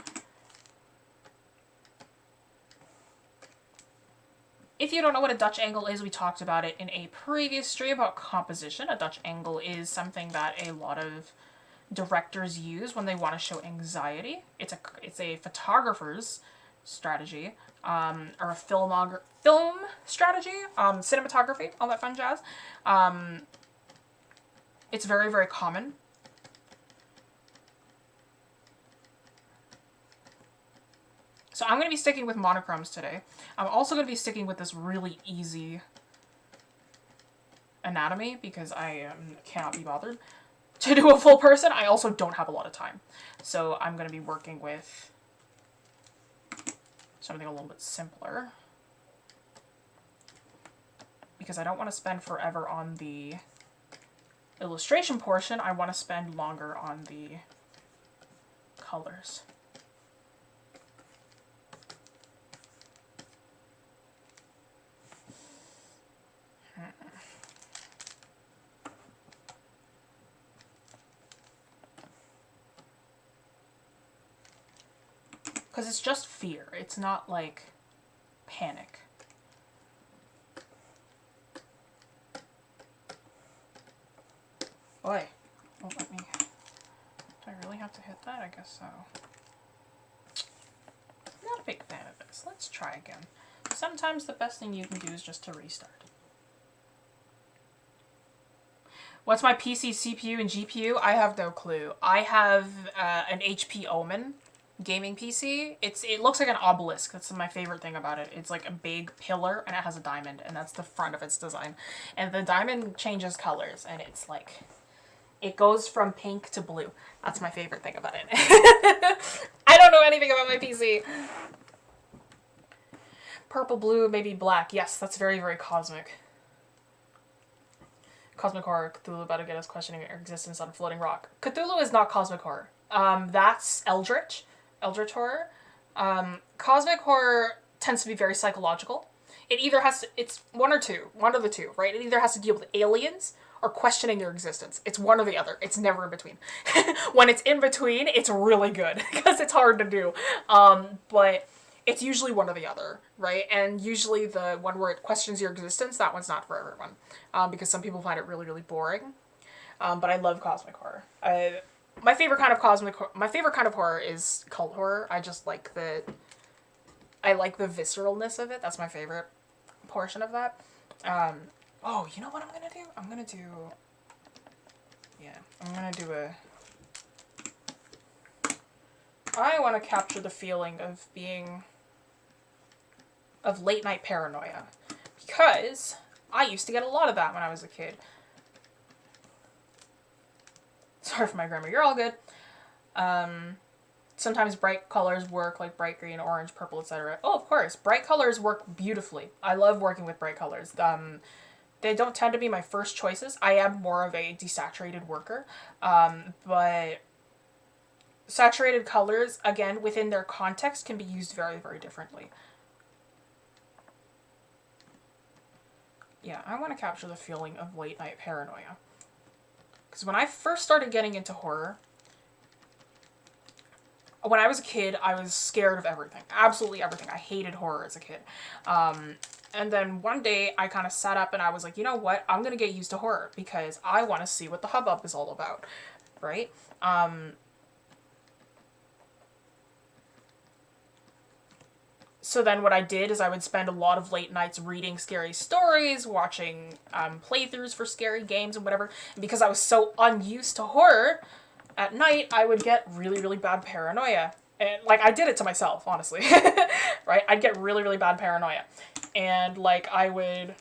If you don't know what a Dutch angle is, we talked about it in a previous stream about composition. A Dutch angle is something that a lot of directors use when they want to show anxiety. It's a photographer's strategy, or a film strategy, cinematography, all that fun jazz. It's very, very common. So I'm going to be sticking with monochromes today. I'm also going to be sticking with this really easy anatomy because I cannot be bothered to do a full person. I also don't have a lot of time. So I'm going to be working with something a little bit simpler because I don't want to spend forever on the illustration portion, I want to spend longer on the colors. Because it's just fear. It's not like panic. Boy, won't let me. Do I really have to hit that? I guess so. Not a big fan of this. Let's try again. Sometimes the best thing you can do is just to restart. What's my PC CPU and GPU? I have no clue. I have an HP Omen gaming PC. It looks like an obelisk. That's my favorite thing about it. It's like a big pillar and it has a diamond, and that's the front of its design. And the diamond changes colors, and it's like, it goes from pink to blue. That's my favorite thing about it. I don't know anything about my PC. Purple, blue, maybe black. Yes, that's very, very cosmic. Cosmic horror. Cthulhu about to get us questioning our existence on a floating rock. Cthulhu is not cosmic horror. That's Eldritch horror. Cosmic horror tends to be very psychological. It either has to, it's one or two, one of the two, right? It either has to deal with aliens or questioning your existence. It's one or the other. It's never in between. When it's in between, it's really good because it's hard to do. But it's usually one or the other, right? And usually the one where it questions your existence, that one's not for everyone, because some people find it really, really boring. But I love cosmic horror. My favorite kind of horror is cult horror. I just like I like the visceralness of it. That's my favorite portion of that. Oh, you know what I'm gonna do? I'm gonna do I want to capture the feeling of late night paranoia, because I used to get a lot of that when I was a kid. Sorry for my grammar. You're all good. Sometimes bright colors work, like bright green, orange, purple, etc. Oh, of course. Bright colors work beautifully. I love working with bright colors. They don't tend to be my first choices. I am more of a desaturated worker. But saturated colors, again, within their context, can be used very, very differently. Yeah, I want to capture the feeling of late night paranoia. Because when I first started getting into horror, when I was a kid, I was scared of everything. Absolutely everything. I hated horror as a kid. And then one day I kind of sat up and I was like, you know what? I'm going to get used to horror because I want to see what the hubbub is all about. Right? So then what I did is I would spend a lot of late nights reading scary stories, watching playthroughs for scary games and whatever. And because I was so unused to horror, at night I would get really, really bad paranoia. And, like, I did it to myself, honestly. Right? I'd get really, really bad paranoia. And, like, I would...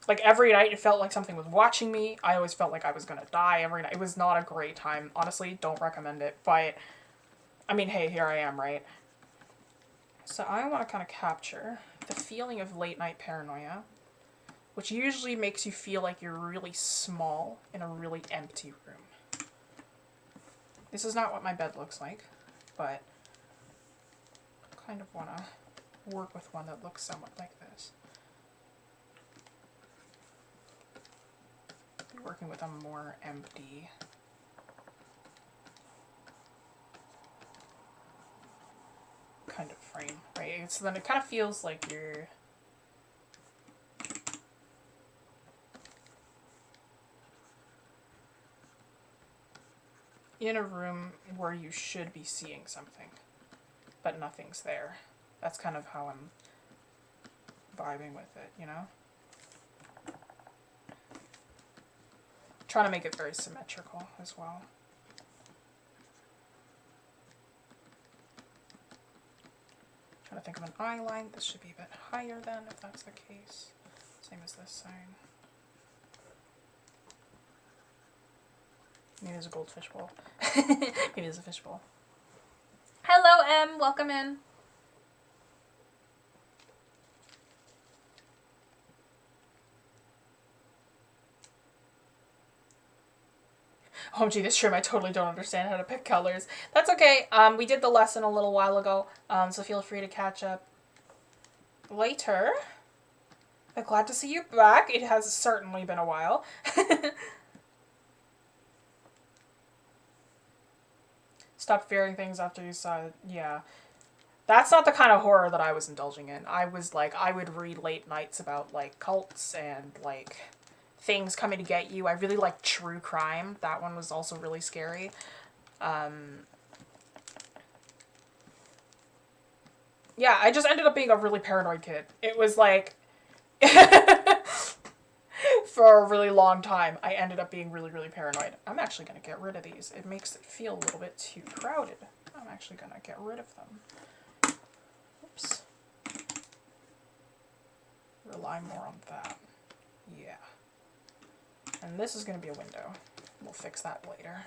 Like, every night it felt like something was watching me. I always felt like I was gonna die every night. It was not a great time. Honestly, don't recommend it. But, I mean, hey, here I am, right? So I want to kind of capture the feeling of late night paranoia, which usually makes you feel like you're really small in a really empty room. This is not what my bed looks like, but I kind of want to work with one that looks somewhat like this. Working with a more empty kind of frame, right? So then it kind of feels like you're in a room where you should be seeing something, but nothing's there. That's kind of how I'm vibing with it, you know? Trying to make it very symmetrical as well. Trying to think of an eye line. This should be a bit higher then, if that's the case. Same as this side. Maybe there's a goldfish bowl. Maybe there's a fish bowl. Hello, M. Welcome in. Oh gee, this stream I totally don't understand how to pick colors. That's okay. We did the lesson a little while ago, so feel free to catch up later. I'm glad to see you back. It has certainly been a while. Stop fearing things after you saw it. Yeah. That's not the kind of horror that I was indulging in. I was like, I would read late nights about like cults and like things coming to get you. I really like true crime. That one was also really scary. Yeah, I just ended up being a really paranoid kid. It was like, for a really long time, I ended up being really, really paranoid. I'm actually going to get rid of these. It makes it feel a little bit too crowded. I'm actually going to get rid of them. Oops. Rely more on that. Yeah. And this is going to be a window. We'll fix that later.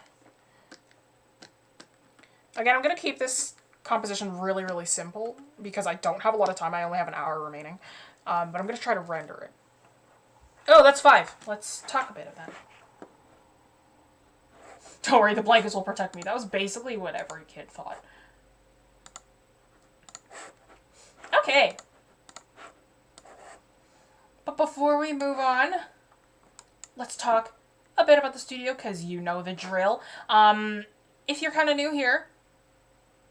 Again, I'm going to keep this composition really, really simple because I don't have a lot of time. I only have an hour remaining. But I'm going to try to render it. Oh, that's 5. Let's talk a bit of that. Don't worry, the blankets will protect me. That was basically what every kid thought. Okay. But before we move on, let's talk a bit about the studio, because you know the drill. If you're kind of new here,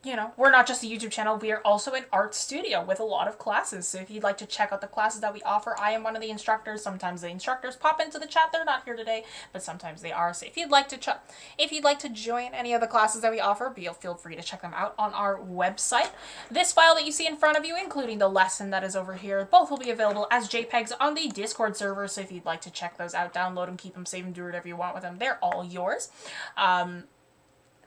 you know, we're not just a YouTube channel, we are also an art studio with a lot of classes. So if you'd like to check out the classes that we offer, I am one of the instructors. Sometimes the instructors pop into the chat. They're not here today, but sometimes they are. So if you'd like to join any of the classes that we offer, feel free to check them out on our website. This file that you see in front of you, including the lesson that is over here, both will be available as JPEGs on the Discord server. So if you'd like to check those out, download them, keep them, save them, do whatever you want with them. They're all yours.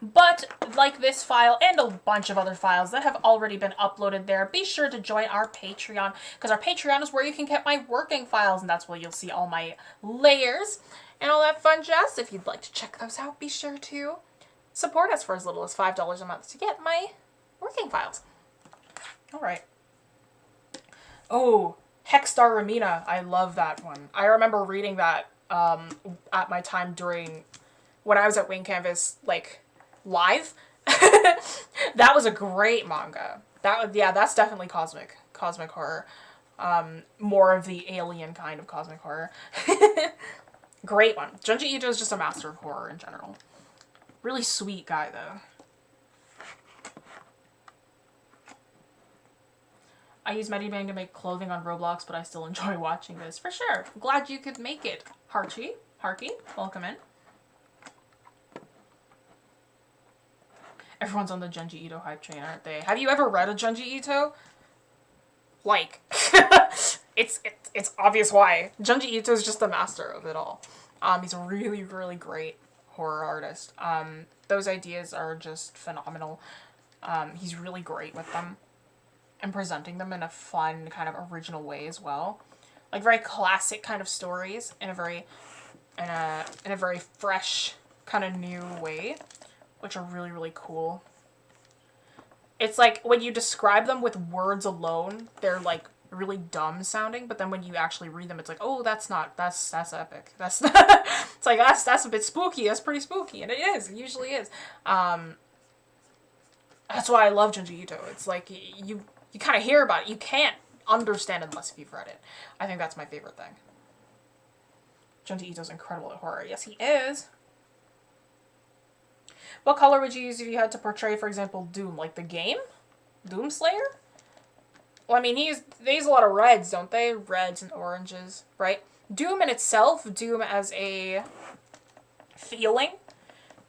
But like this file and a bunch of other files that have already been uploaded there, be sure to join our Patreon, because our Patreon is where you can get my working files, and that's where you'll see all my layers and all that fun jazz. If you'd like to check those out, be sure to support us for as little as $5 a month to get my working files. All right. Oh, Hexstar Ramina. I love that one. I remember reading that at my time during when I was at Wing Canvas, like, live. That was a great manga. That's definitely cosmic horror. More of the alien kind of cosmic horror. Great one. Junji Ito is just a master of horror in general. Really sweet guy though. I use Medibang to make clothing on Roblox, but I still enjoy watching this. For sure. Glad you could make it. Harky, welcome in. Everyone's on the Junji Ito hype train, aren't they? Have you ever read a Junji Ito? Like, it's obvious why. Junji Ito is just the master of it all. He's a really, really great horror artist. Those ideas are just phenomenal. He's really great with them and presenting them in a fun, kind of original way as well. Like very classic kind of stories in a very fresh, kind of new way, which are really, really cool. It's like when you describe them with words alone, they're like really dumb sounding, but then when you actually read them, it's like, oh, that's epic. That's it's like that's a bit spooky. That's pretty spooky, and it usually is. That's why I love Junji Ito. It's like you kind of hear about it, you can't understand it unless you've read it. I think that's my favorite thing. Junji Ito's incredible at horror. Yes, he is. What color would you use if you had to portray, for example, Doom? Like the game? Doomslayer? Well, I mean, they use a lot of reds, don't they? Reds and oranges, right? Doom in itself, Doom as a feeling.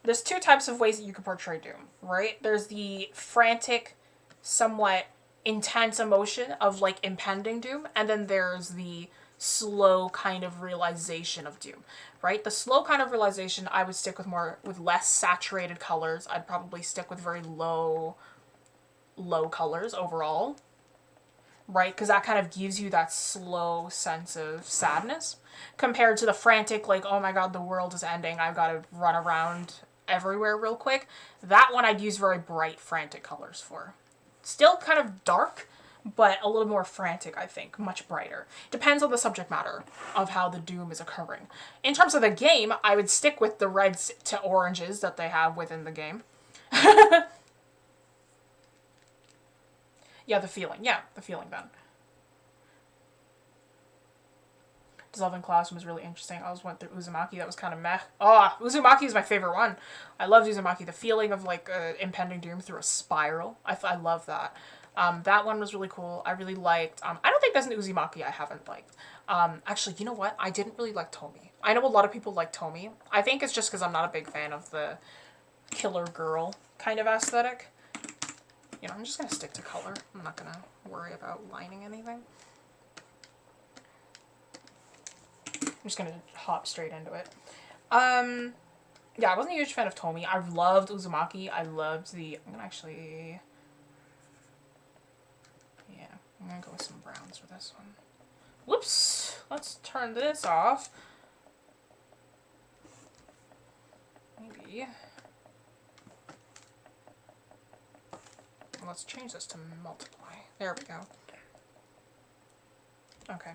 There's two types of ways that you can portray Doom, right? There's the frantic, somewhat intense emotion of, like, impending doom, and then there's the slow kind of realization of doom, right? The slow kind of realization, I would stick with less saturated colors. I'd probably stick with very low colors overall, right? Because that kind of gives you that slow sense of sadness compared to the frantic, like, oh my god, the world is ending, I've got to run around everywhere real quick. That one I'd use very bright, frantic colors for. Still kind of dark, but a little more frantic, I think, much brighter. Depends on the subject matter of how the doom is occurring. In terms of the game, I would stick with the reds to oranges that they have within the game. Yeah, the feeling. Yeah, the feeling then. Dissolving Classroom was really interesting. I went through Uzumaki. That was kind of meh. Oh, Uzumaki is my favorite one. I loved Uzumaki. The feeling of like impending doom through a spiral. I love that. That one was really cool. I really liked. I don't think there's an Uzumaki I haven't liked. Actually, you know what? I didn't really like Tomi. I know a lot of people like Tomi. I think it's just because I'm not a big fan of the killer girl kind of aesthetic. You know, I'm just gonna stick to color. I'm not gonna worry about lining anything. I'm just gonna hop straight into it. Yeah, I wasn't a huge fan of Tomi. I loved Uzumaki. I loved the... I'm gonna actually... Yeah, I'm gonna go with some browns for this one. Whoops! Let's turn this off. Maybe... Let's change this to multiply. There we go. Okay.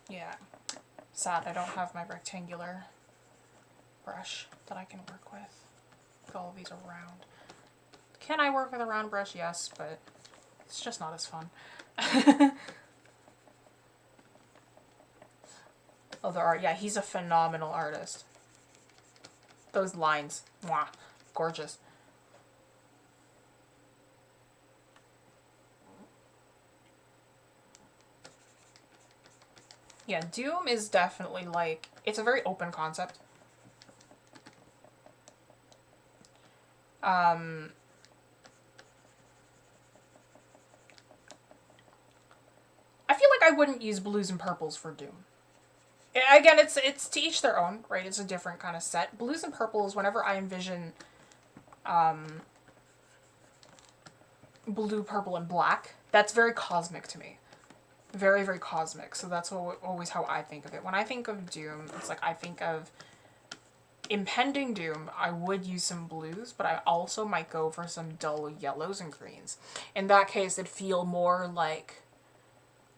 Yeah, sad I don't have my rectangular brush that I can work with. All of these are round. Can I work with a round brush? Yes, but it's just not as fun. Oh, the art. Yeah, he's a phenomenal artist. Those lines. Mwah. Gorgeous. Yeah, Doom is definitely like, it's a very open concept. I feel like I wouldn't use blues and purples for Doom. Again, it's to each their own, right? It's a different kind of set. Blues and purples, whenever I envision blue, purple, and black, that's very cosmic to me. Very, very cosmic. So that's always how I think of it. When I think of Doom, it's like I think of impending doom. I would use some blues, but I also might go for some dull yellows and greens. In that case, it'd feel more like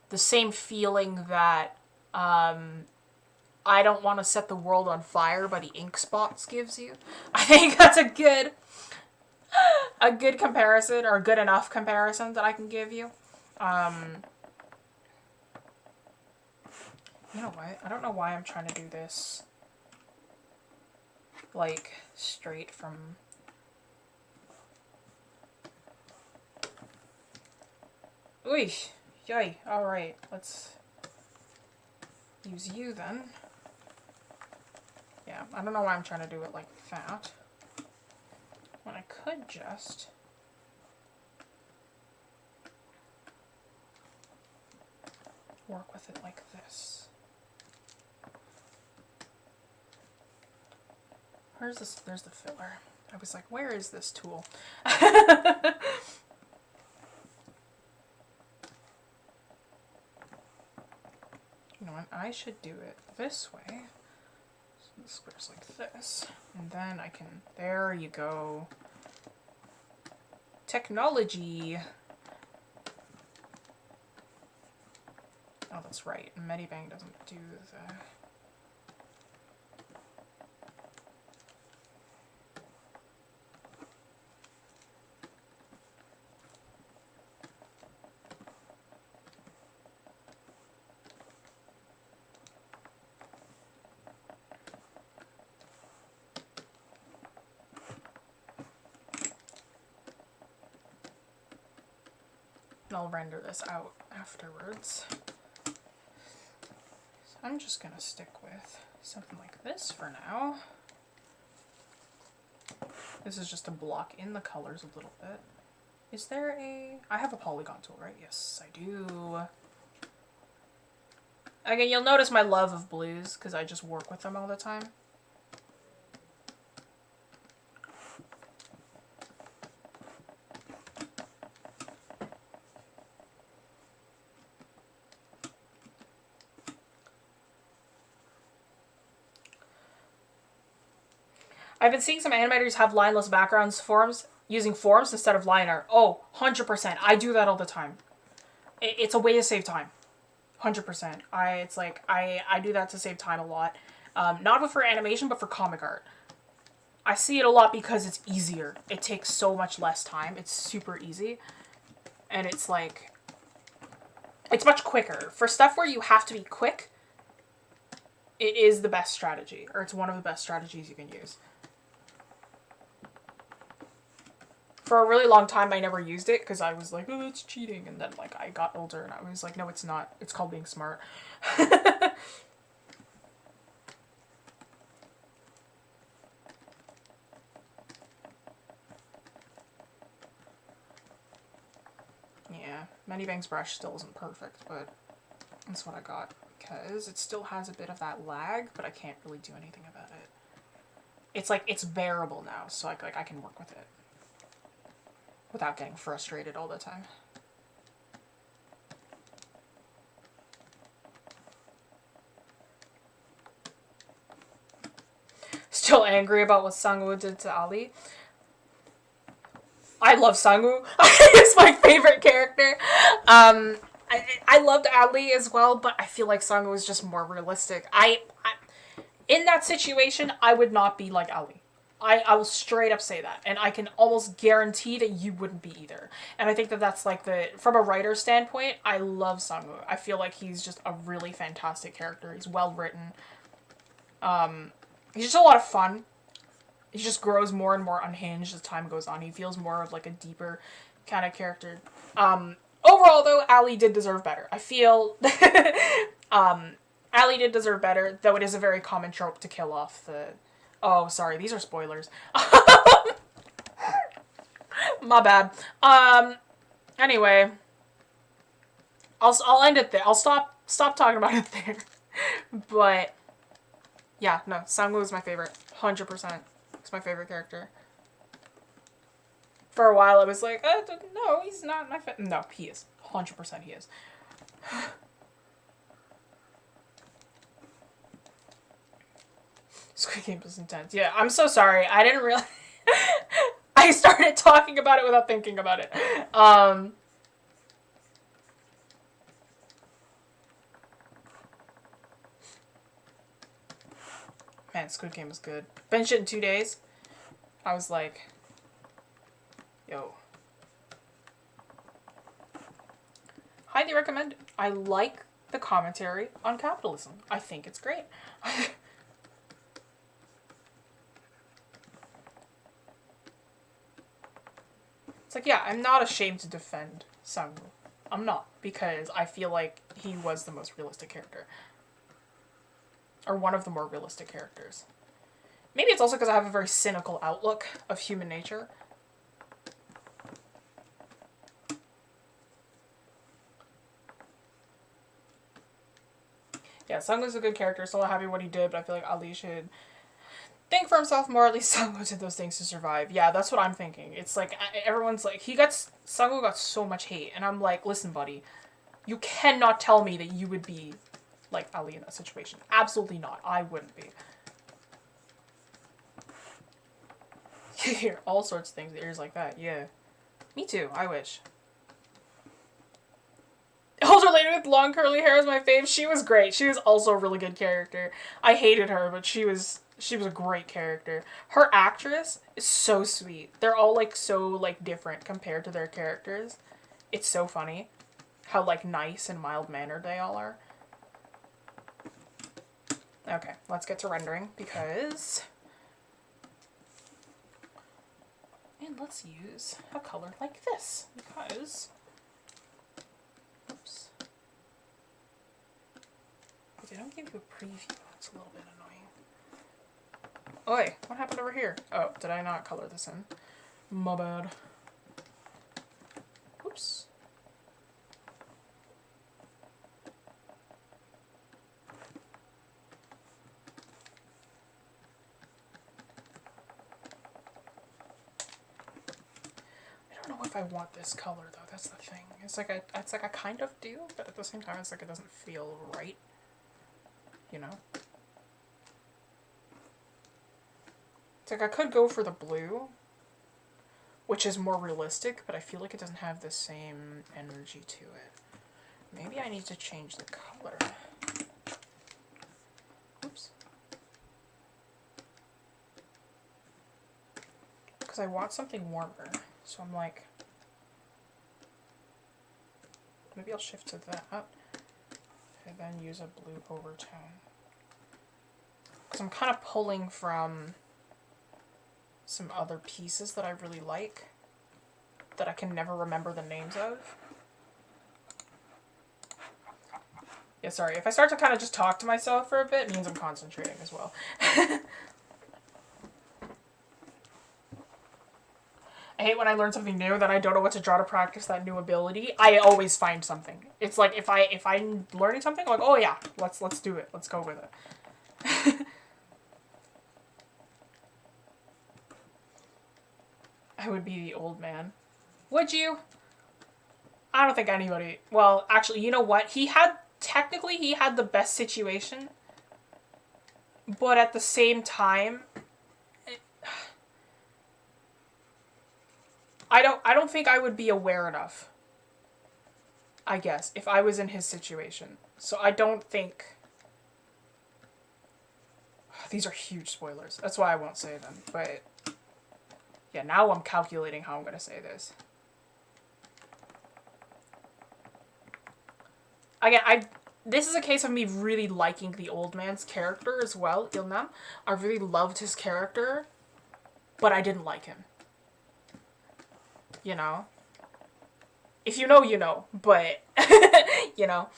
the same feeling that I Don't Want to Set the World on Fire by the Ink Spots gives you. I think that's a good comparison, or a good enough comparison that I can give you. You know what? I don't know why I'm trying to do this like straight from... Oy! Yay! Alright, let's use you then. Yeah, I don't know why I'm trying to do it like that. When I could just... work with it like this. Where's this? There's the filler. I was like, where is this tool? You know what? I should do it this way. So the square's like this. And then I can... There you go. Technology! Oh, that's right. Medibang doesn't do the... I'll render this out afterwards. So I'm just gonna stick with something like this for now. This is just to block in the colors a little bit. Is there a... I have a polygon tool, right? Yes, I do. Again, you'll notice my love of blues because I just work with them all the time. I've been seeing some animators have lineless backgrounds forms using forms instead of line art. Oh, 100%. I do that all the time. It's a way to save time. 100%. I do that to save time a lot. Not for animation, but for comic art. I see it a lot because it's easier. It takes so much less time. It's super easy. And it's like, it's much quicker. For stuff where you have to be quick, it is the best strategy. Or it's one of the best strategies you can use. For a really long time, I never used it because I was like, oh, it's cheating. And then, like, I got older and I was like, no, it's not. It's called being smart. Yeah, Medibang's brush still isn't perfect, but that's what I got because it still has a bit of that lag, but I can't really do anything about it. It's like, it's bearable now, so I can work with it without getting frustrated all the time. Still angry about what Sang-woo did to Ali. I love Sang-woo. He's my favorite character. I loved Ali as well, but I feel like Sang-woo is just more realistic. In that situation, I would not be like Ali. I will straight up say that. And I can almost guarantee that you wouldn't be either. And I think that that's like from a writer's standpoint, I love Sang-woo. I feel like he's just a really fantastic character. He's well written. He's just a lot of fun. He just grows more and more unhinged as time goes on. He feels more of like a deeper kind of character. Overall though, Ali did deserve better. I feel Ali did deserve better, though it is a very common trope to kill off the... Oh, sorry, these are spoilers. My bad. Anyway, I'll end it there. I'll stop talking about it there. But yeah, no, Sang-woo is my favorite. 100%. He's my favorite character. For a while, I was like, no, he's not my favorite. No, he is. 100% he is. Squid Game was intense. Yeah, I'm so sorry. I didn't realize... I started talking about it without thinking about it. Man, Squid Game was good. Finished it in 2 days. I was like... Yo. Highly recommend it. I like the commentary on capitalism. I think it's great. It's like, yeah, I'm not ashamed to defend Sang-woo. I'm not, because I feel like he was the most realistic character. Or one of the more realistic characters. Maybe it's also because I have a very cynical outlook of human nature. Yeah, Sang-woo's a good character, so I'm happy what he did, but I feel like Ali should think for himself more. At least Sang-woo did those things to survive. Yeah, that's what I'm thinking. It's like, everyone's like, Sang-woo got so much hate, and I'm like, listen, buddy, you cannot tell me that you would be like Ali in that situation. Absolutely not. I wouldn't be. You hear all sorts of things, ears like that, yeah. Me too, I wish. Older lady with long curly hair is my fave. She was great. She was also a really good character. I hated her, but she was a great character. Her actress is so sweet. They're all like so like different compared to their characters. It's so funny how like nice and mild-mannered they all are. Okay, let's get to rendering because... And let's use a color like this because... Oops. If they don't give you a preview, it's a little bit annoying. Oi, what happened over here? Oh, did I not color this in? My bad. Oops. I don't know if I want this color though. That's the thing. It's like I kind of do, but at the same time, it's like it doesn't feel right. You know. It's like I could go for the blue, which is more realistic, but I feel like it doesn't have the same energy to it. Maybe I need to change the color. Oops. Because I want something warmer, so I'm like, maybe I'll shift to that, and then use a blue overtone. Because I'm kind of pulling from some other pieces that I really like, that I can never remember the names of. Yeah, sorry, if I start to kind of just talk to myself for a bit, it means I'm concentrating as well. I hate when I learn something new that I don't know what to draw to practice that new ability. I always find something. It's like if I'm learning something, I'm like, oh yeah, let's do it. Let's go with it. I would be the old man. Would you? I don't think anybody... Well, actually, you know what? Technically, he had the best situation. But at the same time... I don't think I would be aware enough. I guess, if I was in his situation. So I don't think... These are huge spoilers. That's why I won't say them. But... Yeah, now I'm calculating how I'm going to say this. Again, this is a case of me really liking the old man's character as well, Ilnam. I really loved his character, but I didn't like him. You know? If you know, you know, but, you know.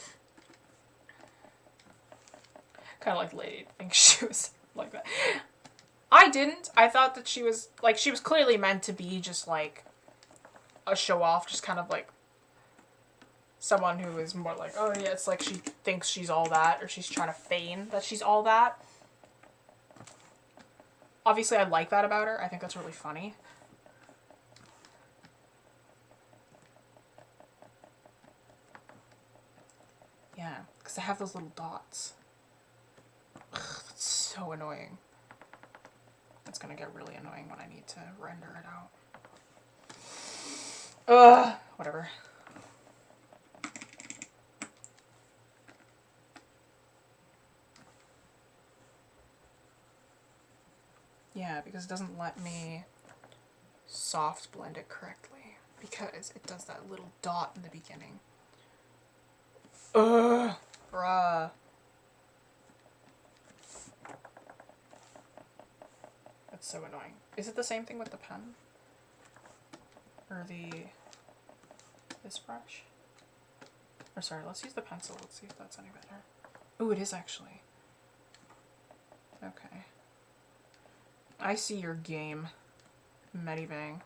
Kind of like Lady thinks she was like that. I didn't. I thought that she was clearly meant to be just, like, a show-off, just kind of, like, someone who is more like, oh, yeah, it's like she thinks she's all that, or she's trying to feign that she's all that. Obviously, I like that about her. I think that's really funny. Yeah, because they have those little dots. Ugh, that's so annoying. It's gonna get really annoying when I need to render it out. Ugh, whatever. Yeah, because it doesn't let me soft blend it correctly. Because it does that little dot in the beginning. Ugh, bruh. That's so annoying. Is it the same thing with the pen? Or this brush? Or sorry, let's use the pencil. Let's see if that's any better. Ooh, it is actually. Okay. I see your game, Medivang.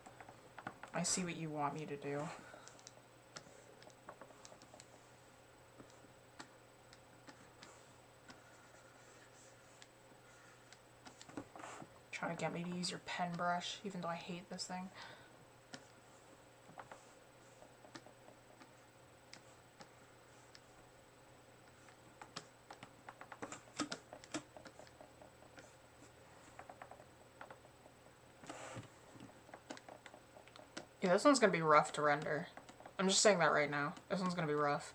I see what you want me to do. Trying to get me to use your pen brush, even though I hate this thing. Yeah, this one's gonna be rough to render. I'm just saying that right now. This one's gonna be rough.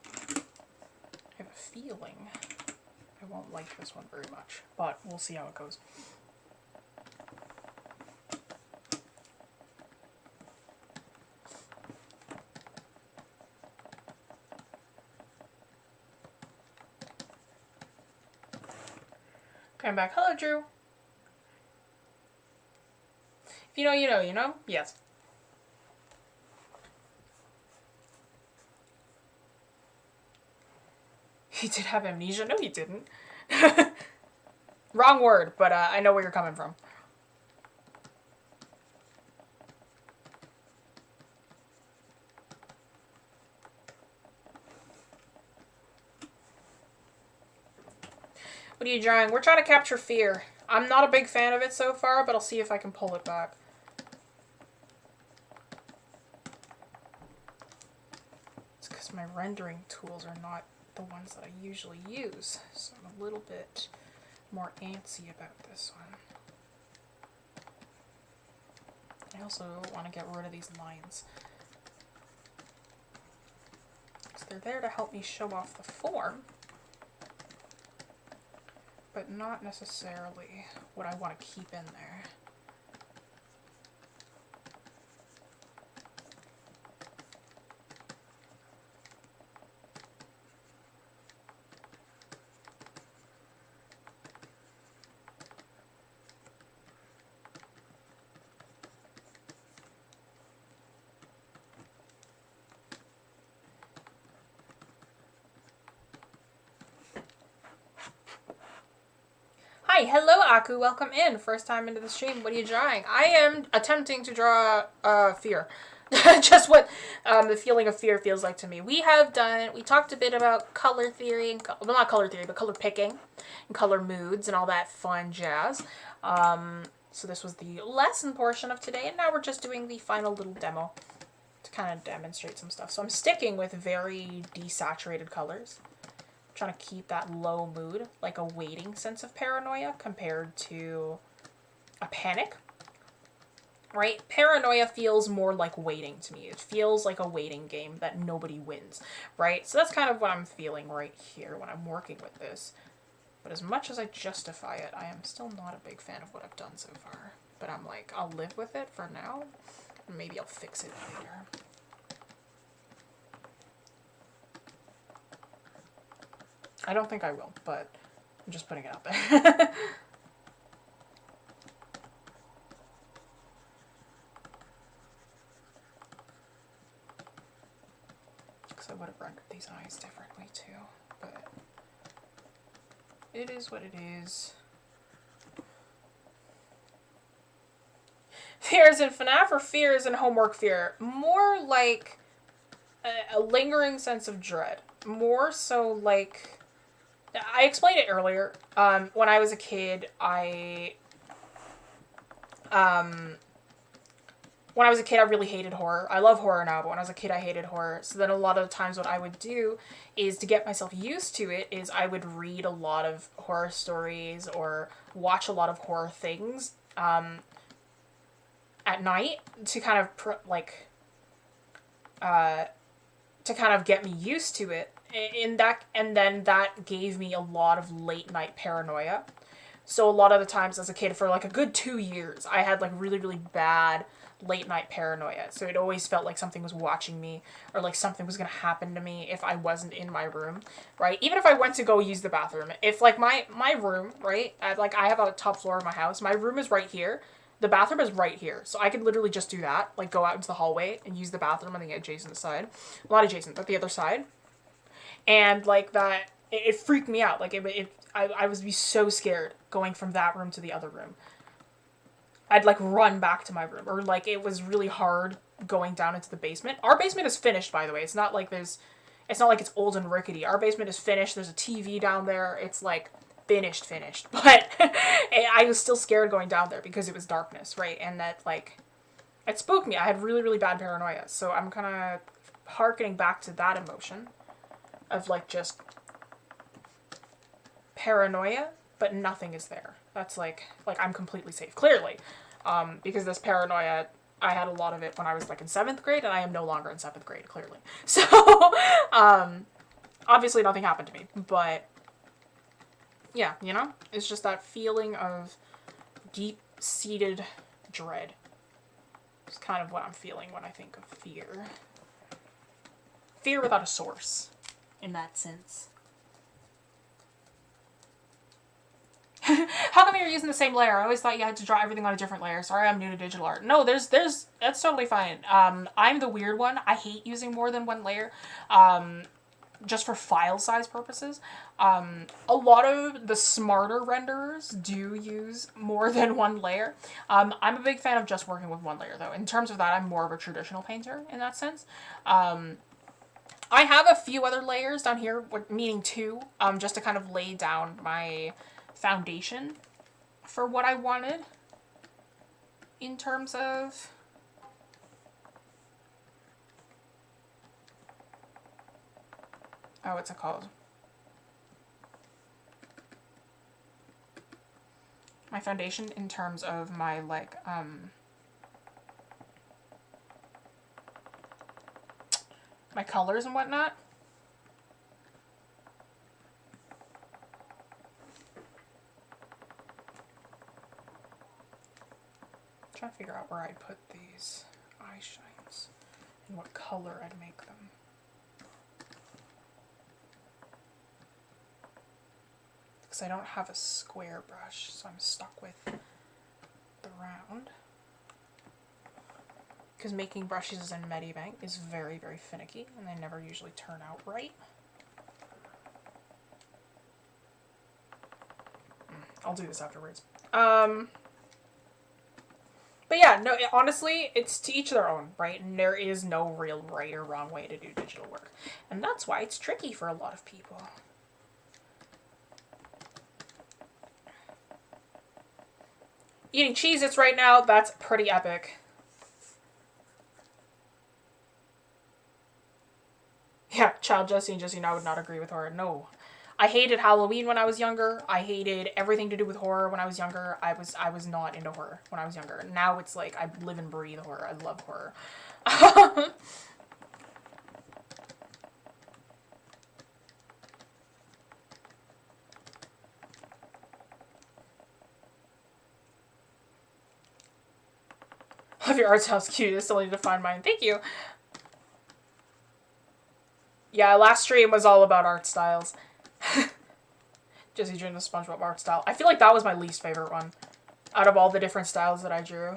I have a feeling I won't like this one very much, but we'll see how it goes. Okay, I'm back. Hello, Drew. If you know, you know, you know? Yes. He did have amnesia? No, he didn't. Wrong word, but I know where you're coming from. What are you drawing? We're trying to capture fear. I'm not a big fan of it so far, but I'll see if I can pull it back. It's because my rendering tools are not the ones that I usually use, so I'm a little bit more antsy about this one. I also want to get rid of these lines, because they're there to help me show off the form, but not necessarily what I want to keep in there. Hi, hello Aku, welcome in. First time into the stream. What are you drawing? I am attempting to draw fear. Just what the feeling of fear feels like to me. We talked a bit about color theory, and well, not color theory, but color picking and color moods and all that fun jazz. So this was the lesson portion of today, and now we're just doing the final little demo to kind of demonstrate some stuff. So I'm sticking with very desaturated colors. Trying to keep that low mood, like a waiting sense of paranoia compared to a panic, right? Paranoia feels more like waiting to me. It feels like a waiting game that nobody wins, right? So that's kind of what I'm feeling right here when I'm working with this. But as much as I justify it, I am still not a big fan of what I've done so far. But I'm like, I'll live with it for now, and maybe I'll fix it later. I don't think I will, but I'm just putting it out there. Because I would have rendered these eyes differently too, but it is what it is. Fears in FNAF or fears in homework fear? More like a lingering sense of dread. More so like... I explained it earlier. When I was a kid, I really hated horror. I love horror now, but when I was a kid, I hated horror. So then a lot of the times what I would do is, to get myself used to it, is I would read a lot of horror stories or watch a lot of horror things at night to kind of to kind of get me used to it. And then that gave me a lot of late night paranoia. So a lot of the times as a kid, for like a good 2 years, I had like really, really bad late night paranoia. So it always felt like something was watching me, or like something was going to happen to me if I wasn't in my room, right? Even if I went to go use the bathroom, if like my room, right? I have a top floor of my house. My room is right here. The bathroom is right here. So I could literally just do that, like go out into the hallway and use the bathroom on the adjacent side. Not adjacent, but the other side. And like that, it freaked me out. Like I was be so scared going from that room to the other room. I'd like run back to my room, or like it was really hard going down into the basement. Our basement is finished, by the way. It's not like it's old and rickety. Our basement is finished. There's a TV down there. It's like finished. But I was still scared going down there because it was darkness, right? And that like, it spooked me. I had really, really bad paranoia. So I'm kind of harkening back to that emotion of like just paranoia, but nothing is there. That's like I'm completely safe, clearly, because this paranoia, I had a lot of it when I was like in 7th grade, and I am no longer in 7th grade, clearly. So obviously nothing happened to me, but yeah, you know, it's just that feeling of deep-seated dread. It's kind of what I'm feeling when I think of fear. Fear without a source, in that sense. How come you're using the same layer? I always thought you had to draw everything on a different layer. Sorry, I'm new to digital art. No, that's totally fine. I'm the weird one. I hate using more than one layer, just for file size purposes. A lot of the smarter renderers do use more than one layer. I'm a big fan of just working with one layer, though. In terms of that, I'm more of a traditional painter in that sense. I have a few other layers down here, meaning 2, just to kind of lay down my foundation for what I wanted in terms of what's it called? my foundation in terms of my, like, my colors and whatnot. I'm trying to figure out where I'd put these eye shines and what color I'd make them. Because I don't have a square brush, so I'm stuck with the round. Because making brushes in Medibank is very, very finicky, and they never usually turn out right. I'll do this afterwards. But yeah, no, honestly, it's to each their own, right? And there is no real right or wrong way to do digital work. And that's why it's tricky for a lot of people. Eating Cheez-Its right now, that's pretty epic. Yeah, child Jessie and Jessie now would not agree with horror. No. I hated Halloween when I was younger. I hated everything to do with horror when I was younger. I was not into horror when I was younger. Now it's like I live and breathe horror. I love horror. Love your art style's cute. I still need to find mine. Thank you. Yeah, last stream was all about art styles. Jessie drew the SpongeBob art style. I feel like that was my least favorite one out of all the different styles that I drew.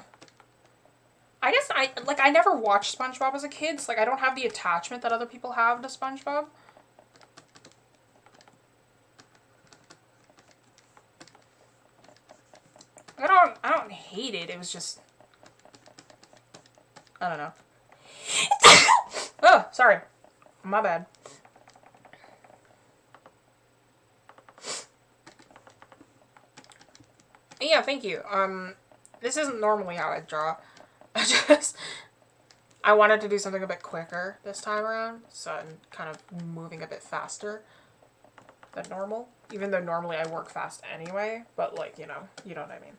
I guess I never watched SpongeBob as a kid, so like I don't have the attachment that other people have to SpongeBob. I don't hate it. It was just, I don't know. Oh, sorry. My bad. Yeah, thank you. This isn't normally how I draw. I wanted to do something a bit quicker this time around, so I'm kind of moving a bit faster than normal. Even though normally I work fast anyway, but like, you know what I mean.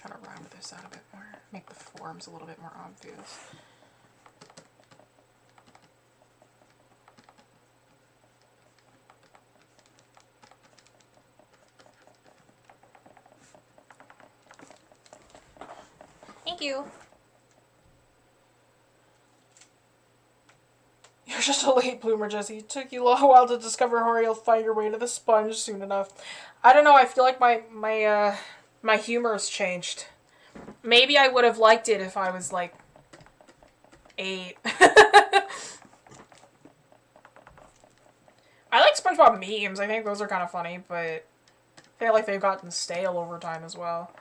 Trying to round this out a bit more, make the forms a little bit more obvious. Thank you. You're just a late bloomer, Jessie. It took you a little while to discover horror. You'll find your way to the sponge soon enough. I don't know. I feel like my humor's changed. Maybe I would have liked it if I was like 8. I like SpongeBob memes. I think those are kind of funny, but I feel like they've gotten stale over time as well.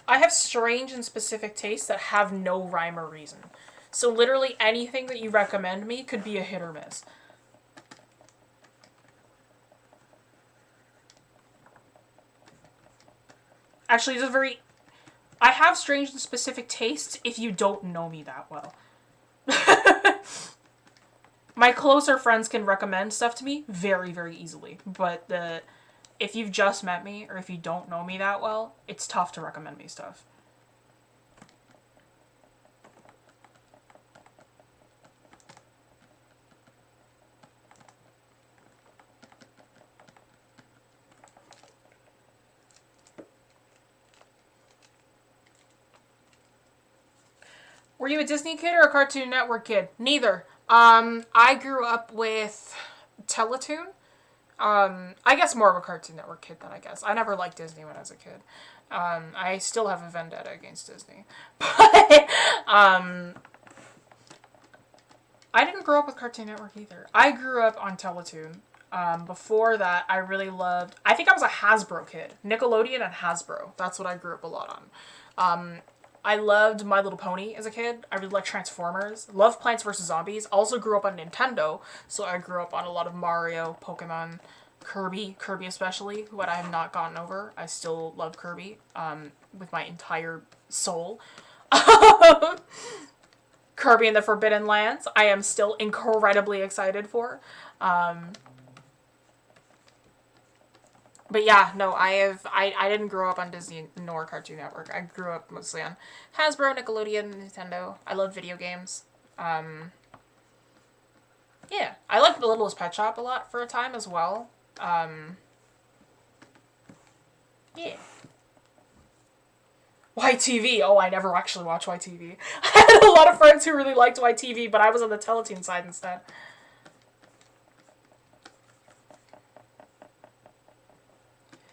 I have strange and specific tastes that have no rhyme or reason. So literally anything that you recommend me could be a hit or miss. Actually, it's I have strange and specific tastes if you don't know me that well. My closer friends can recommend stuff to me very, very easily. But if you've just met me or if you don't know me that well, it's tough to recommend me stuff. Were you a Disney kid or a Cartoon Network kid? Neither. I grew up with Teletoon. I guess more of a Cartoon Network kid than I guess. I never liked Disney when I was a kid. I still have a vendetta against Disney. But, I didn't grow up with Cartoon Network either. I grew up on Teletoon. Before that, I really loved, I think I was a Hasbro kid. Nickelodeon and Hasbro. That's what I grew up a lot on. I loved My Little Pony as a kid. I really liked Transformers. Loved Plants vs. Zombies. Also grew up on Nintendo, so I grew up on a lot of Mario, Pokemon, Kirby especially, what I have not gotten over. I still love Kirby, with my entire soul. Kirby and the Forbidden Lands, I am still incredibly excited for. But yeah, no, I didn't grow up on Disney nor Cartoon Network. I grew up mostly on Hasbro, Nickelodeon, Nintendo. I love video games. Yeah, I liked The Littlest Pet Shop a lot for a time as well. Yeah. YTV. Oh, I never actually watched YTV. I had a lot of friends who really liked YTV, but I was on the Teletoon side instead.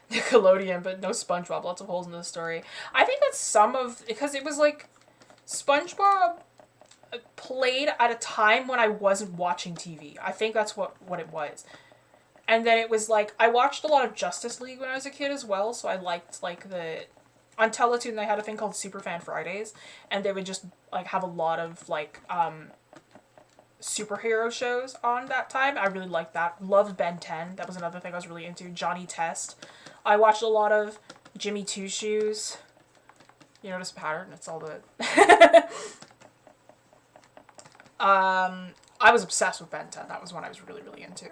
Nickelodeon, but no SpongeBob. Lots of holes in the story. I think that's some of... Because it was like... SpongeBob played at a time when I wasn't watching TV. I think that's what it was. And then it was like... I watched a lot of Justice League when I was a kid as well, so I liked like the... On Teletoon, they had a thing called Superfan Fridays, and they would just like have a lot of like superhero shows on that time. I really liked that. Loved Ben 10. That was another thing I was really into. Johnny Test. I watched a lot of Jimmy Two Shoes. You notice a pattern? It's all the... I was obsessed with Ben 10. That was one I was really, really into.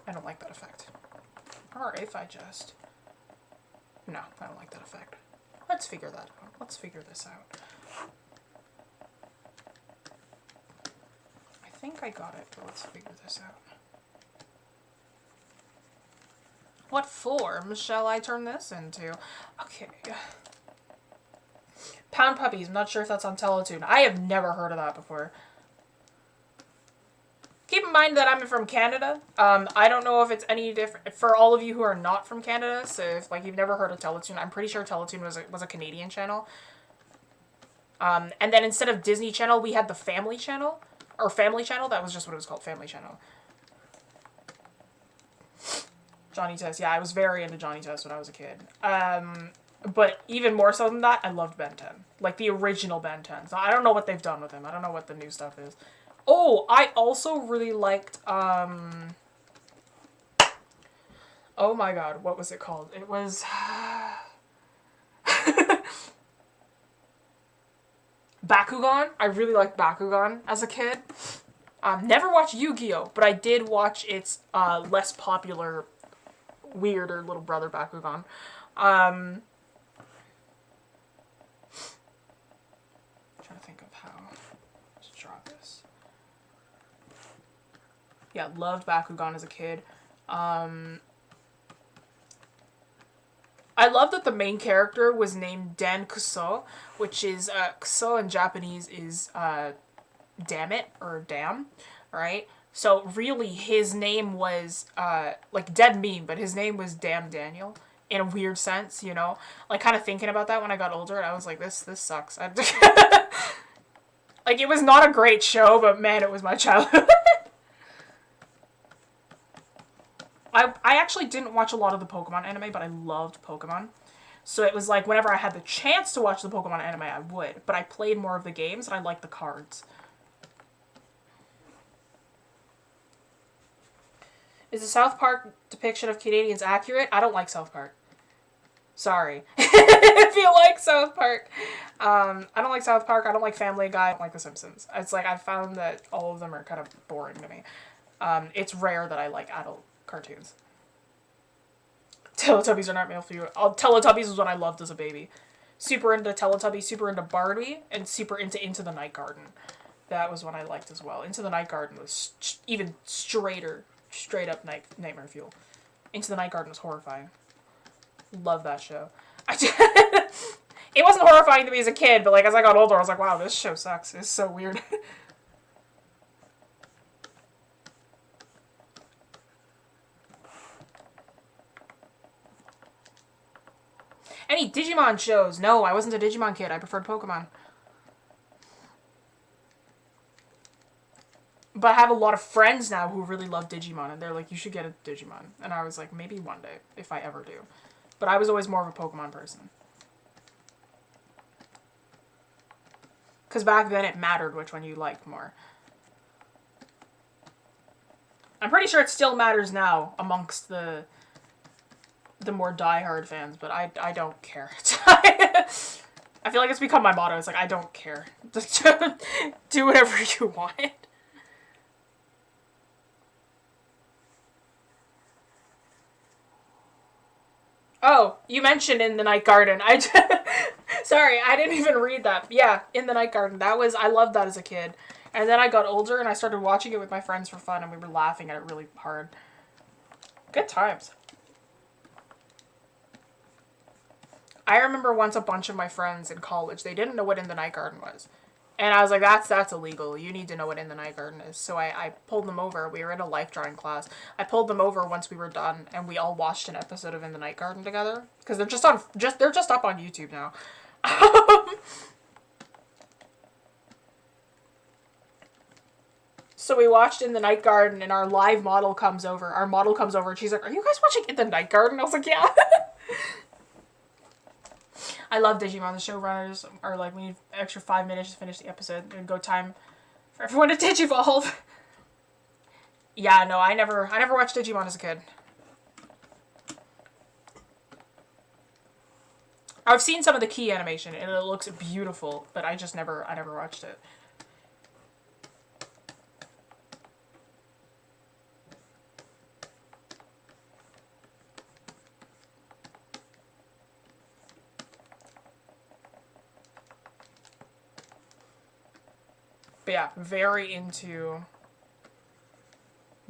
I don't like that effect. Or if I just... No, I don't like that effect. Let's figure that out. Let's figure this out. I think I got it, but let's figure this out. What form shall I turn this into? Okay. Pound Puppies. I'm not sure if that's on Teletoon. I have never heard of that before. Keep in mind that I'm from Canada. I don't know if it's any different for all of you who are not from Canada. So if like you've never heard of Teletoon, I'm pretty sure Teletoon was a Canadian channel. And then instead of Disney Channel, we had the Family Channel. Or Family Channel. That was just what it was called, Family Channel. Johnny Test. Yeah, I was very into Johnny Test when I was a kid. But even more so than that, I loved Ben 10. Like the original Ben 10. So I don't know what they've done with him. I don't know what the new stuff is. Oh, I also really liked, oh my god, what was it called? It was... Bakugan. I really liked Bakugan as a kid. Never watched Yu-Gi-Oh! But I did watch its less popular, weirder little brother Bakugan. Trying to think of how to draw this. Yeah, loved Bakugan as a kid. I love that the main character was named Dan Kuso, which is, Kuso in Japanese is, damn it, or damn, right? So really his name was, like dead meme, but his name was Damn Daniel, in a weird sense, you know? Like, kind of thinking about that when I got older, and I was like, this sucks. Like, it was not a great show, but man, it was my childhood. I actually didn't watch a lot of the Pokemon anime, but I loved Pokemon. So it was like, whenever I had the chance to watch the Pokemon anime, I would. But I played more of the games, and I liked the cards. Is the South Park depiction of Canadians accurate? I don't like South Park. Sorry. If you like South Park. I don't like South Park. I don't like Family Guy. I don't like The Simpsons. It's like, I found that all of them are kind of boring to me. It's rare that I like adult cartoons. Teletubbies are not male for you. Teletubbies was what I loved as a baby. Super into Teletubbies, super into Barbie, and super into the Night Garden. That was one I liked as well. Into the Night Garden was even straight up nightmare fuel. Into the Night Garden was horrifying. Love that show. It wasn't horrifying to me as a kid, but like as I got older, I was like, wow, this show sucks. It's so weird. Any Digimon shows? No, I wasn't a Digimon kid. I preferred Pokemon. But I have a lot of friends now who really love Digimon, and they're like, you should get a Digimon. And I was like, maybe one day, if I ever do. But I was always more of a Pokemon person. Because back then it mattered which one you liked more. I'm pretty sure it still matters now amongst the more diehard fans, but I don't care. I feel like it's become my motto. It's like, I don't care. Just do whatever you want. Oh, you mentioned In the Night Garden. Sorry, I didn't even read that. Yeah, In the Night Garden. I loved that as a kid. And then I got older and I started watching it with my friends for fun, and we were laughing at it really hard. Good times. I remember once a bunch of my friends in college, they didn't know what In the Night Garden was. And I was like, that's illegal. You need to know what In the Night Garden is. So I pulled them over. We were in a life drawing class. I pulled them over once we were done, and we all watched an episode of In the Night Garden together. Because they're just up on YouTube now. So we watched In the Night Garden, and our live model comes over. Our model comes over, and she's like, are you guys watching In the Night Garden? I was like, yeah. I love Digimon. The showrunners are like, we need an extra 5 minutes to finish the episode. And go time for everyone to Digivolve. Yeah, no, I never watched Digimon as a kid. I've seen some of the key animation, and it looks beautiful, but I never watched it. But yeah, very into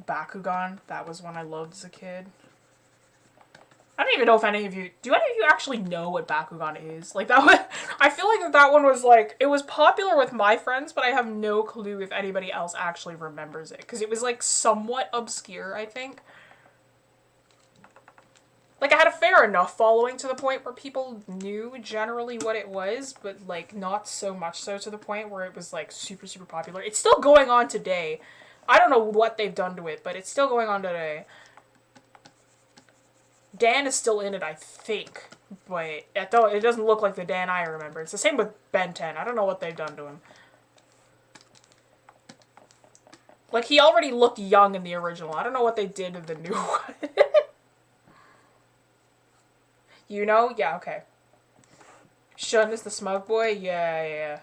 Bakugan. That was one I loved as a kid. I don't even know if any of you... Do any of you actually know what Bakugan is? Like, that one... I feel like that one was, like... It was popular with my friends, but I have no clue if anybody else actually remembers it. Because it was, like, somewhat obscure, I think. Like, I had a fair enough following to the point where people knew generally what it was, but, like, not so much so to the point where it was, like, super, super popular. It's still going on today. I don't know what they've done to it, but it's still going on today. Dan is still in it, I think, but it doesn't look like the Dan I remember. It's the same with Ben 10. I don't know what they've done to him. Like, he already looked young in the original. I don't know what they did to the new one. You know? Yeah, okay. Shun is the smug boy? Yeah.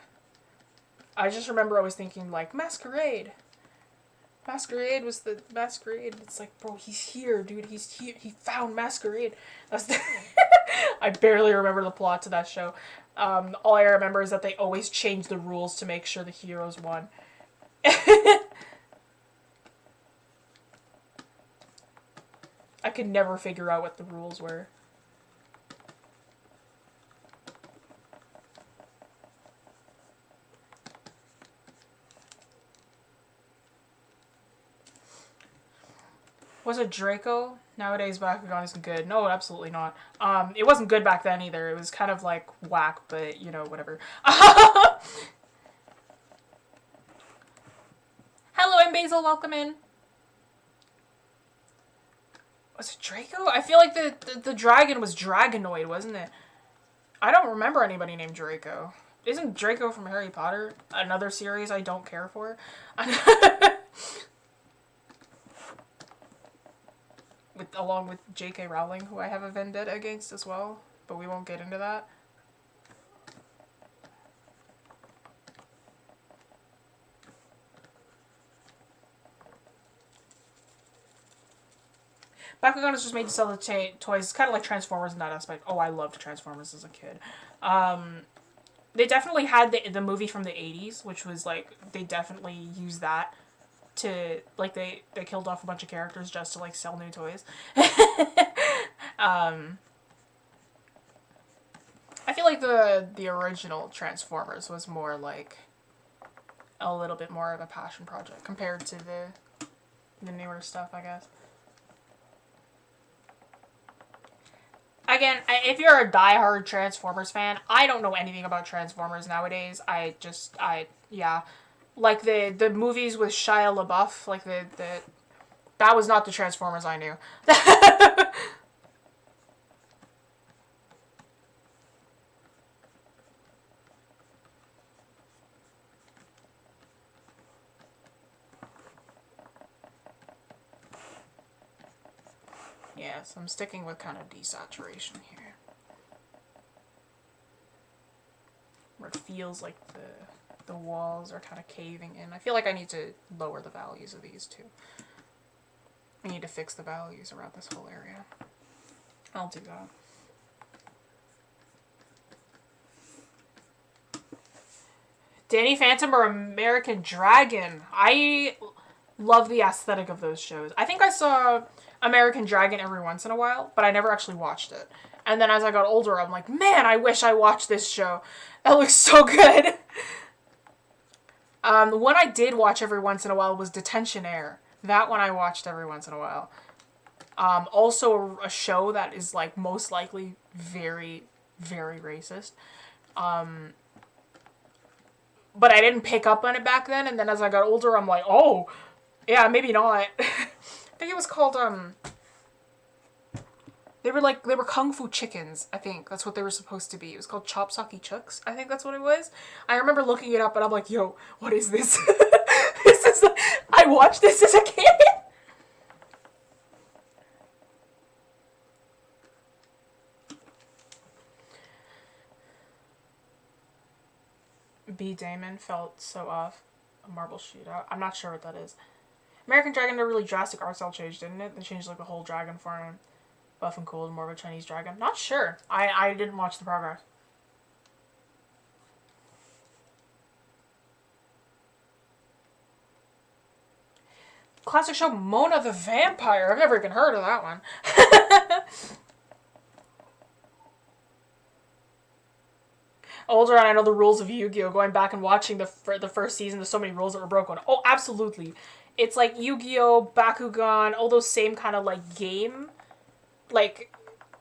I just remember always thinking, like, Masquerade. Masquerade was the Masquerade. It's like, bro, he's here, dude. He's here. He found Masquerade. That's the I barely remember the plot to that show. All I remember is that they always change the rules to make sure the heroes won. I could never figure out what the rules were. Was it Draco? Nowadays, Bakugan isn't good. No, absolutely not. It wasn't good back then either. It was kind of like whack, but, you know, whatever. Hello, I'm Basil. Welcome in. Was it Draco? I feel like the dragon was Dragonoid, wasn't it? I don't remember anybody named Draco. Isn't Draco from Harry Potter another series I don't care for? Along with J.K. Rowling, who I have a vendetta against as well, but we won't get into that. Bakugan is just made to sell the toys. It's kind of like Transformers in that aspect. Oh, I loved Transformers as a kid. They definitely had the movie from the 80s, which was like, they definitely used that to, like, they killed off a bunch of characters just to, like, sell new toys. I feel like the original Transformers was more, like, a little bit more of a passion project compared to the newer stuff, I guess. Again, if you're a diehard Transformers fan, I don't know anything about Transformers nowadays. Yeah. Like the movies with Shia LaBeouf, like that was not the Transformers I knew. Yes, I'm sticking with kind of desaturation here. Where it feels like the walls are kind of caving in. I feel like I need to lower the values of these too. I need to fix the values around this whole area. I'll do that. Danny Phantom or American Dragon? I love the aesthetic of those shows. I think I saw American Dragon every once in a while, but I never actually watched it. And then as I got older, I'm like, man, I wish I watched this show. That looks so good. The one I did watch every once in a while was Detention Air. That one I watched every once in a while. Also a show that is like most likely very, very racist. But I didn't pick up on it back then, and then as I got older, I'm like, oh, yeah, maybe not. I think it was called, they were Kung Fu chickens, I think. That's what they were supposed to be. It was called Chop Socky Chooks, I think that's what it was. I remember looking it up, and I'm like, yo, what is this? I watched this as a kid. B. Damon felt so off. A marble shootout. I'm not sure what that is. American Dragon had a really drastic art style change, didn't it? They changed like the whole dragon form. Buff and cool, more of a Chinese dragon. Not sure. I didn't watch the progress. Classic show Mona the Vampire. I've never even heard of that one. Older and I know the rules of Yu-Gi-Oh! Going back and watching the first season, there's so many rules that were broken. Oh, absolutely. It's like Yu-Gi-Oh!, Bakugan, all those same kind of like game, like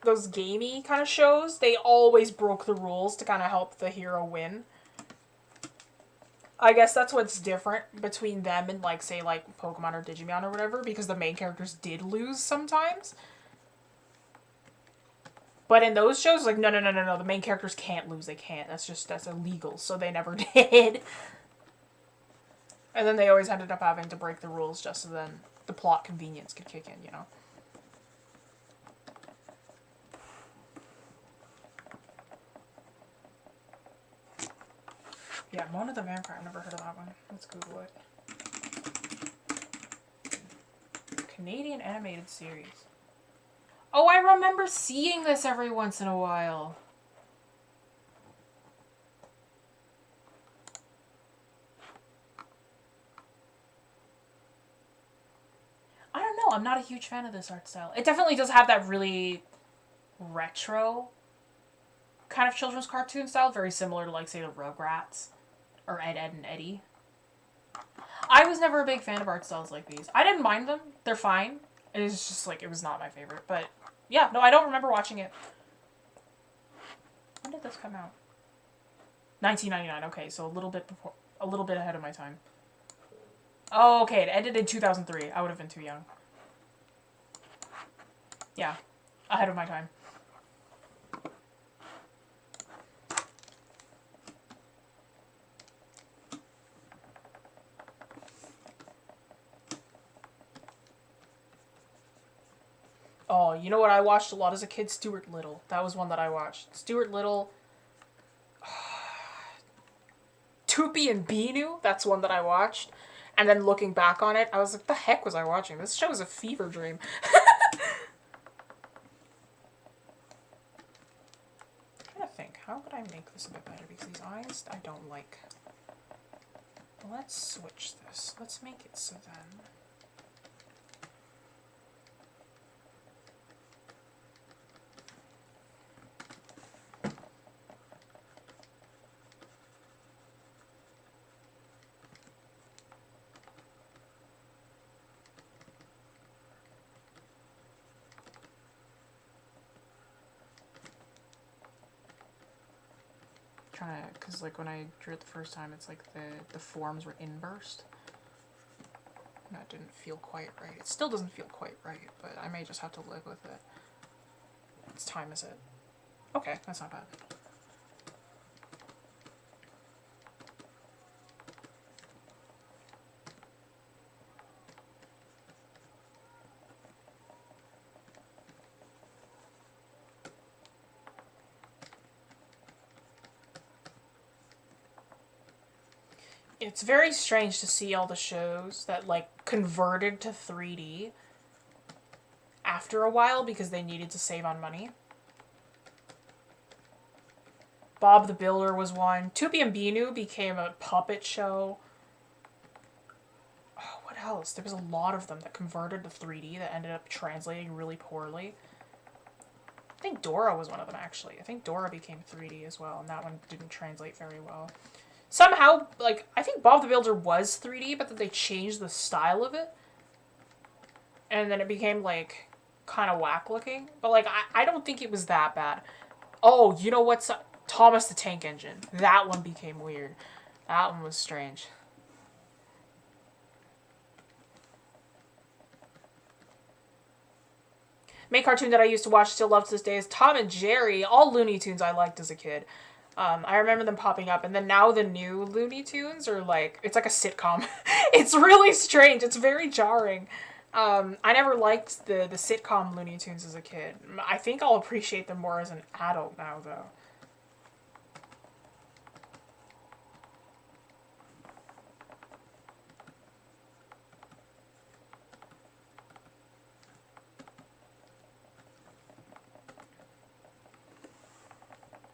those gamey kind of shows. They always broke the rules to kind of help the hero win. I guess that's what's different between them and like say like Pokemon or Digimon or whatever, because the main characters did lose sometimes. But in those shows, like, no, the main characters can't lose, they can't. That's illegal, so they never did. And then they always ended up having to break the rules just so then the plot convenience could kick in, you know? Yeah, Mona the Vampire, I've never heard of that one. Let's Google it. Canadian animated series. Oh, I remember seeing this every once in a while. I don't know. I'm not a huge fan of this art style. It definitely does have that really retro kind of children's cartoon style. Very similar to, like, say, the Rugrats or Ed, Edd and Eddy. I was never a big fan of art styles like these. I didn't mind them. They're fine. It is just, like, it was not my favorite. But, yeah, no, I don't remember watching it. When did this come out? 1999. Okay, so a little bit ahead of my time. Oh, okay, it ended in 2003. I would have been too young. Yeah, ahead of my time. Oh, you know what I watched a lot as a kid? Stuart Little. That was one that I watched. Stuart Little. Toopy and Beanu. That's one that I watched. And then looking back on it, I was like, the heck was I watching? This show is a fever dream. I'm trying to think, how could I make this a bit better? Because these eyes, I don't like. Let's switch this. Let's make it so then. Trying to, because like when I drew it the first time, it's like the forms were inversed. And that didn't feel quite right. It still doesn't feel quite right, but I may just have to live with it. It's time, is it? Okay, that's not bad. It's very strange to see all the shows that like converted to 3D after a while because they needed to save on money. Bob the Builder was one. Tupi and Binu became a puppet show. Oh, what else? There was a lot of them that converted to 3D that ended up translating really poorly. I think Dora was one of them, actually. I think Dora became 3D as well, and that one didn't translate very well. Somehow, like, I think Bob the Builder was 3D, but then they changed the style of it. And then it became, like, kind of whack looking. But, like, I don't think it was that bad. Oh, you know what's... Thomas the Tank Engine. That one became weird. That one was strange. Main cartoon that I used to watch, still love to this day, is Tom and Jerry. All Looney Tunes I liked as a kid. I remember them popping up, and then now the new Looney Tunes are like, it's like a sitcom. It's really strange. It's very jarring. I never liked the sitcom Looney Tunes as a kid. I think I'll appreciate them more as an adult now, though.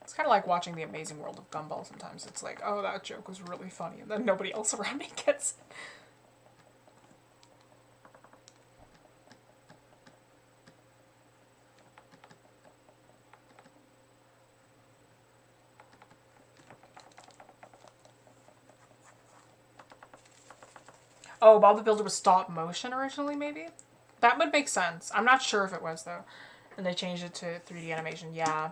It's kind of like watching The Amazing World of Gumball sometimes. It's like, oh, that joke was really funny, and then nobody else around me gets it. Oh, Bob the Builder was stop motion originally, maybe? That would make sense. I'm not sure if it was, though. And they changed it to 3D animation, yeah.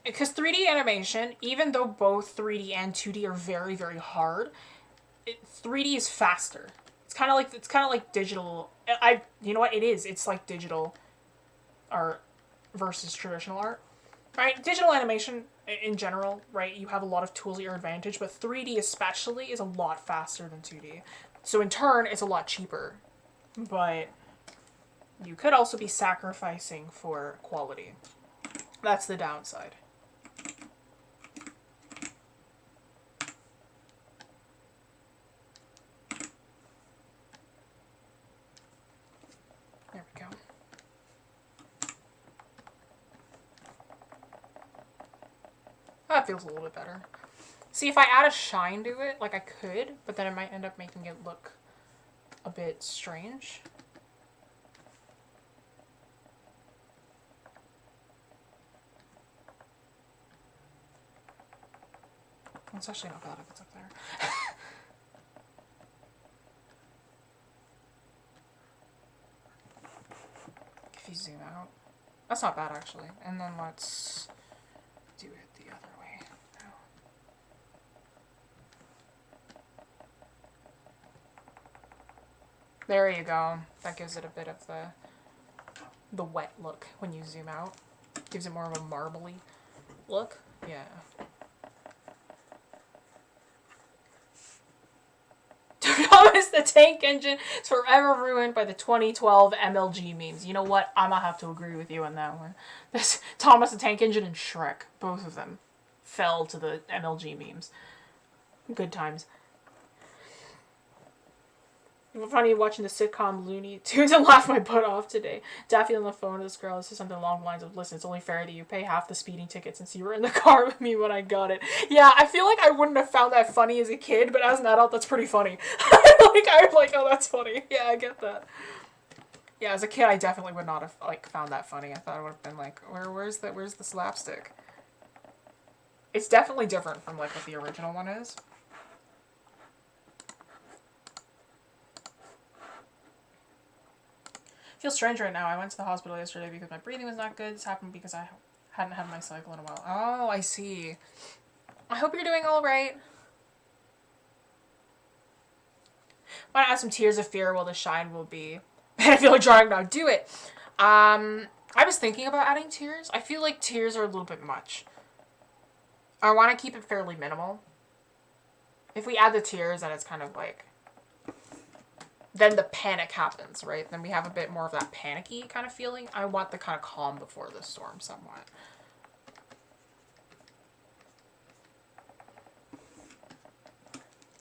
Because 3D animation, even though both 3D and 2D are very, very hard, 3D is faster. It's kind of like digital. You know what? It is. It's like digital art versus traditional art, right? Digital animation in general, right? You have a lot of tools at your advantage, but 3D especially is a lot faster than 2D. So in turn, it's a lot cheaper, but you could also be sacrificing for quality. That's the downside. There we go. That feels a little bit better. See, if I add a shine to it, like I could, but then it might end up making it look a bit strange. It's actually not bad if it's up there. If you zoom out. That's not bad, actually. And then let's do it the other way now. There you go. That gives it a bit of the wet look when you zoom out. Gives it more of a marbly look. Yeah. Thomas the Tank Engine is forever ruined by the 2012 MLG memes. You know what? I'm gonna have to agree with you on that one. This Thomas the Tank Engine and Shrek, both of them, fell to the MLG memes. Good times. Funny watching the sitcom Looney Tunes and laugh my butt off today. Daffy on the phone to this girl says something along the lines of, "Listen, it's only fair that you pay half the speeding ticket since you were in the car with me when I got it." Yeah, I feel like I wouldn't have found that funny as a kid, but as an adult, that's pretty funny. I'm like, oh, that's funny. Yeah, I get that. Yeah, as a kid, I definitely would not have like found that funny. I thought it would have been like, where's the slapstick? It's definitely different from like what the original one is. I feel strange right now. I went to the hospital yesterday because my breathing was not good. This happened because I hadn't had my cycle in a while. Oh, I see. I hope you're doing all right. Want to add some tears of fear while the shine will be. I feel like drawing now. Do it. I was thinking about adding tears. I feel like tears are a little bit much. I want to keep it fairly minimal. If we add the tears, then it's kind of like... Then the panic happens, right? Then we have a bit more of that panicky kind of feeling. I want the kind of calm before the storm somewhat.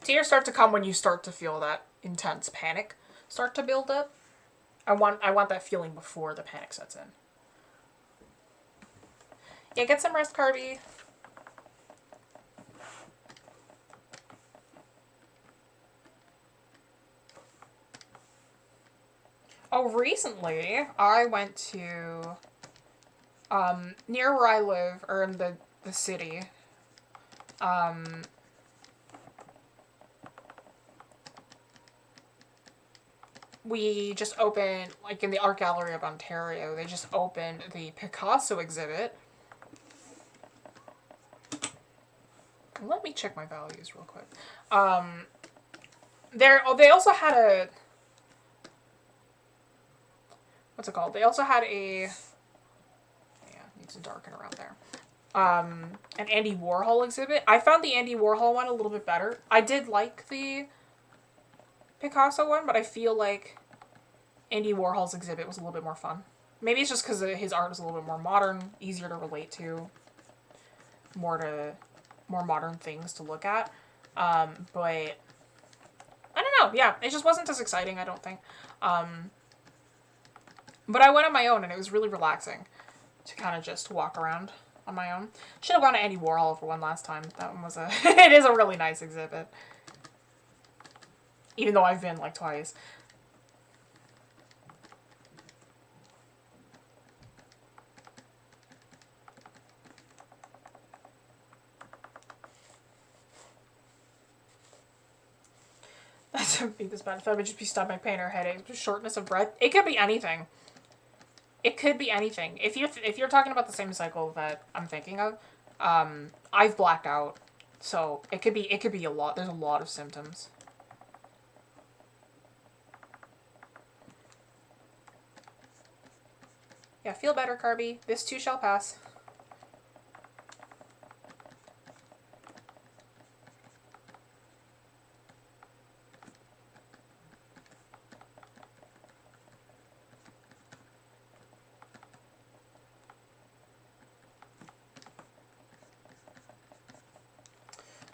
Tears start to come when you start to feel that intense panic start to build up. I want that feeling before the panic sets in. Yeah, get some rest, Carby. Oh, recently I went to near where I live, or in the city. We just opened, like in the Art Gallery of Ontario, they just opened the Picasso exhibit. Let me check my values real quick. They also had a... What's it called? They also had a... Yeah, needs to darken around there. An Andy Warhol exhibit. I found the Andy Warhol one a little bit better. I did like the Picasso one, but I feel like Andy Warhol's exhibit was a little bit more fun. Maybe it's just because his art is a little bit more modern, easier to relate to, more modern things to look at. But I don't know. Yeah, it just wasn't as exciting, I don't think. But I went on my own, and it was really relaxing to kind of just walk around on my own. Should have gone to Andy Warhol for one last time. That one was it is a really nice exhibit. Even though I've been like twice. That's would be this bad. I thought it would just be stomach pain or headache, shortness of breath. It could be anything. It could be anything. If you're talking about the same cycle that I'm thinking of, I've blacked out, so it could be a lot. There's a lot of symptoms. Yeah, feel better, Carby. This too shall pass.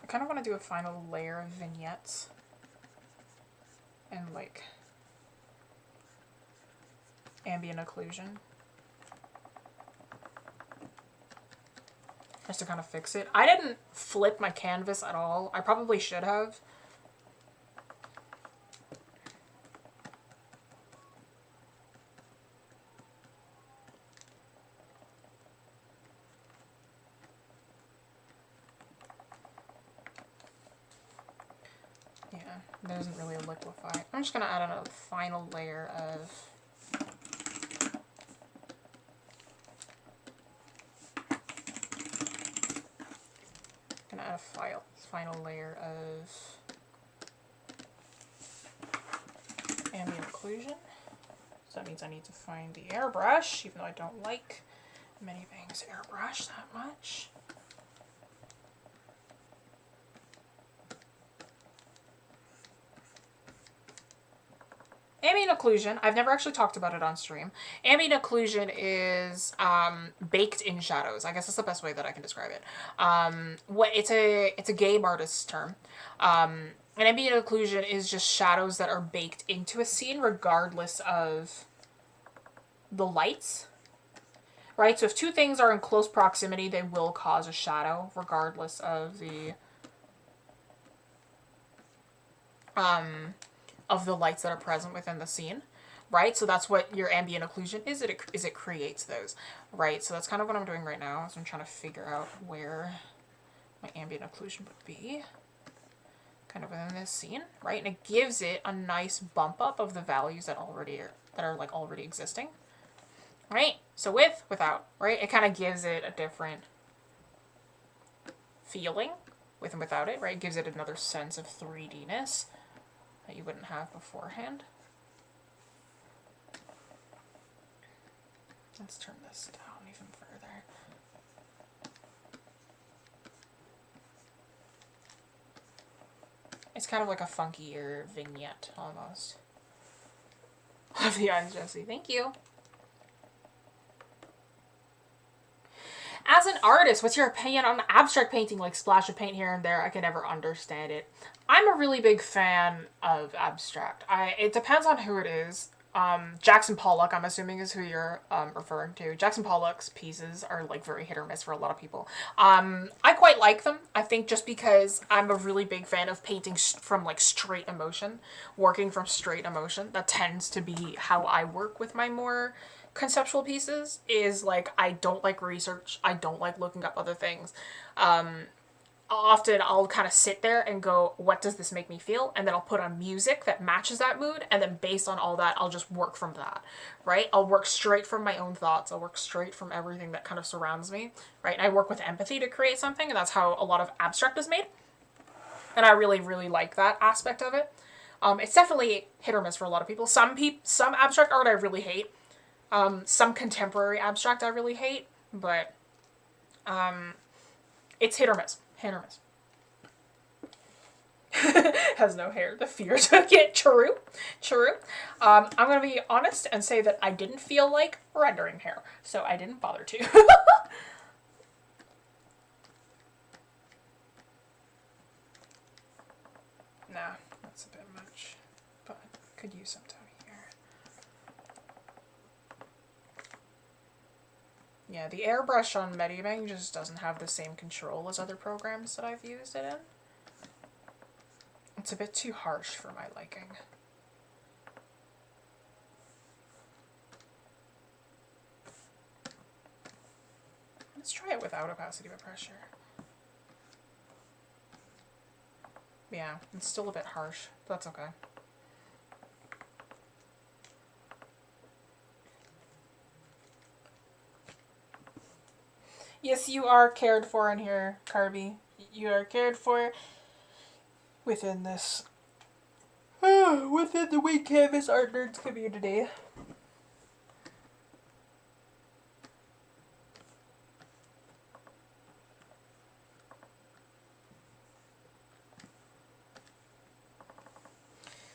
I kind of want to do a final layer of vignettes and like ambient occlusion. Just to kind of fix it. I didn't flip my canvas at all. I probably should have. Yeah, there isn't really a liquefy. I'm just gonna add a final layer of a final layer of ambient occlusion. So that means I need to find the airbrush, even though I don't like many things airbrush that much. Ambient occlusion, I've never actually talked about it on stream. Ambient occlusion is baked in shadows. I guess that's the best way that I can describe it. It's a game artist's term. And ambient occlusion is just shadows that are baked into a scene regardless of the lights. Right? So if two things are in close proximity, they will cause a shadow regardless of the lights that are present within the scene, right? So that's what your ambient occlusion is. It creates those, right? So that's kind of what I'm doing right now. So I'm trying to figure out where my ambient occlusion would be, kind of within this scene, right? And it gives it a nice bump up of the values that are like already existing, right? So with, without, right? It kind of gives it a different feeling with and without it, right? It gives it another sense of 3D-ness that you wouldn't have beforehand. Let's turn this down even further. It's kind of like a funkier vignette, almost. Love the eyes, Jessie. Thank you. As an artist, what's your opinion on abstract painting, like splash of paint here and there? I can never understand it. I'm a really big fan of abstract. It depends on who it is. Jackson Pollock, I'm assuming, is who you're referring to. Jackson Pollock's pieces are like very hit or miss for a lot of people. I quite like them. I think just because I'm a really big fan of painting from like straight emotion, working from straight emotion. That tends to be how I work with my more conceptual pieces, is like I don't like research. I don't like looking up other things. Often I'll kind of sit there and go, what does this make me feel? And then I'll put on music that matches that mood. And then based on all that, I'll just work from that, right? I'll work straight from my own thoughts. I'll work straight from everything that kind of surrounds me, right? And I work with empathy to create something. And that's how a lot of abstract is made. And I really, really like that aspect of it. It's definitely hit or miss for a lot of people. Some abstract art I really hate. Some contemporary abstract I really hate. But it's hit or miss. Hit or miss. Has no hair. The fear took it. True. True. I'm going to be honest and say that I didn't feel like rendering hair. So I didn't bother to. Nah, that's a bit much. But could use some down here. Yeah, the airbrush on Medibang just doesn't have the same control as other programs that I've used it in. It's a bit too harsh for my liking. Let's try it without opacity but pressure. Yeah, it's still a bit harsh, but that's okay. Yes, you are cared for in here, Carby. You are cared for within this, within the Wing Canvas Art Nerds community.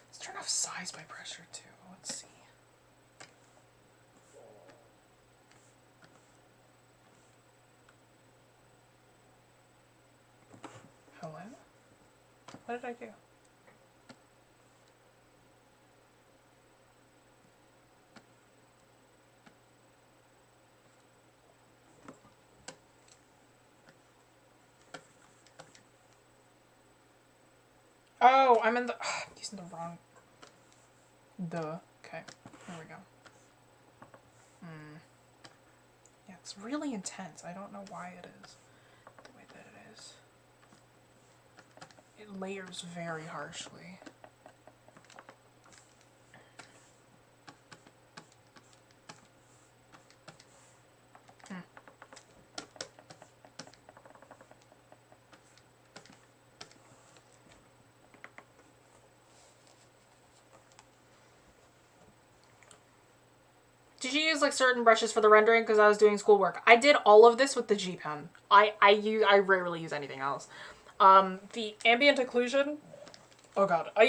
Let's turn off size by pressure too. Let's see. Hello? What did I do? Oh, I'm in the... I'm using the wrong... Okay, there we go. Yeah, it's really intense. I don't know why it is the way that it is. It layers very harshly. Did you use like certain brushes for the rendering? Because I was doing schoolwork. I did all of this with the G pen. I rarely use anything else. The ambient occlusion. Oh god, I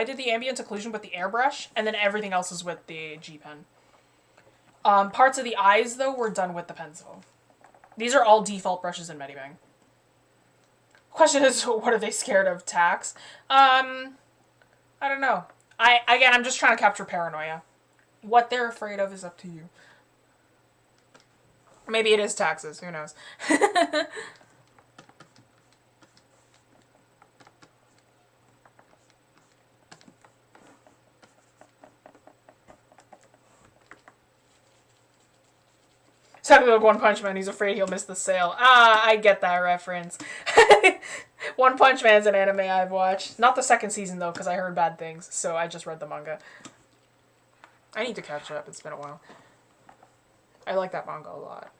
did the ambient occlusion with the airbrush, and then everything else is with the G pen. Parts of the eyes though were done with the pencil. These are all default brushes in Medibang. Question is, what are they scared of? Tax? I don't know. I'm just trying to capture paranoia. What they're afraid of is up to you. Maybe it is taxes. Who knows? Talking about One Punch Man, he's afraid he'll miss the sale. Ah, I get that reference. One Punch Man's an anime I've watched. Not the second season, though, because I heard bad things, so I just read the manga. I need to catch up. It's been a while. I like that manga a lot.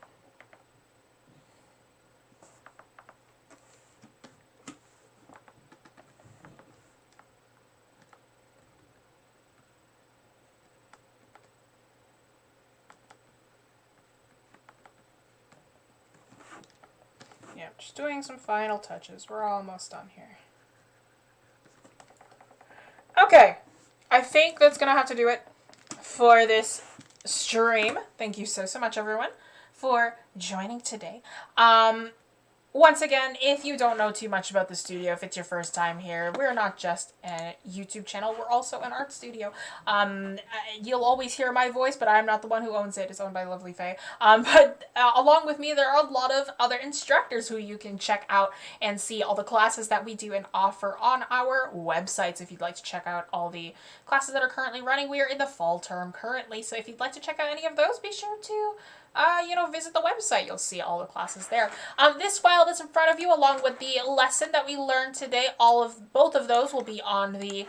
Just doing some final touches. We're almost done here. Okay, I think that's going to have to do it for this stream. Thank you so much, everyone, for joining today. Once again, if you don't know too much about the studio, if it's your first time here, we're not just a YouTube channel, we're also an art studio. You'll always hear my voice, but I'm not the one who owns it. It's owned by Lovely Faye. But along with me, there are a lot of other instructors who you can check out and see all the classes that we do and offer on our websites. If you'd like to check out all the classes that are currently running, we are in the fall term currently. So if you'd like to check out any of those, be sure to visit the website. You'll see all the classes there. This file that's in front of you, along with the lesson that we learned today, both of those will be on the,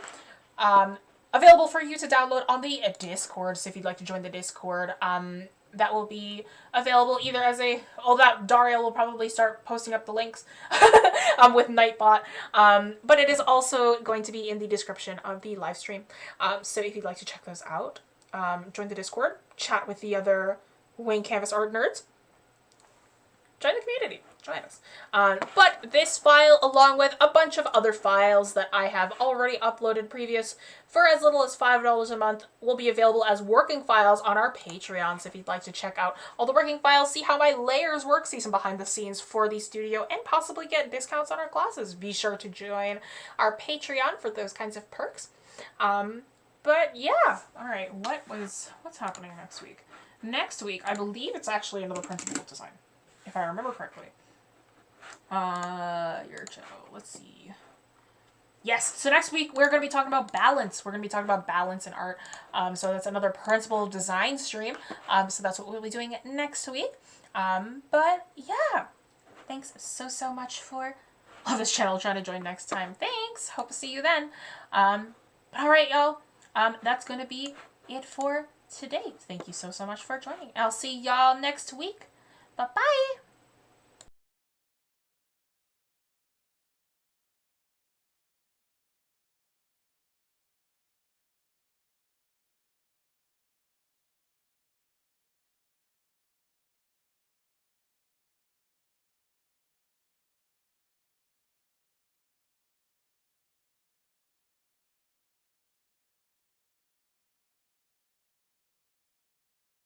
available for you to download on the Discord. So if you'd like to join the Discord, that will be available either as that Daria will probably start posting up the links, with Nightbot. But it is also going to be in the description of the live stream. So if you'd like to check those out, join the Discord, chat with the other Wayne Canvas art nerds. Join the community. Join us. But this file, along with a bunch of other files that I have already uploaded previous for as little as $5 a month, will be available as working files on our Patreon. So if you'd like to check out all the working files, see how my layers work, see some behind the scenes for the studio, and possibly get discounts on our classes, be sure to join our Patreon for those kinds of perks. But yeah, all right. What's happening next week? Next week, I believe it's actually another principal design, if I remember correctly. Your channel, let's see. Yes, so next week we're going to be talking about balance. We're going to be talking about balance in art. So that's another principal design stream. So that's what we'll be doing next week. But yeah, thanks so much for this channel trying to join next time. Thanks. Hope to see you then. But all right, y'all. That's going to be it for today. Thank you so much for joining. I'll see y'all next week. Bye-bye.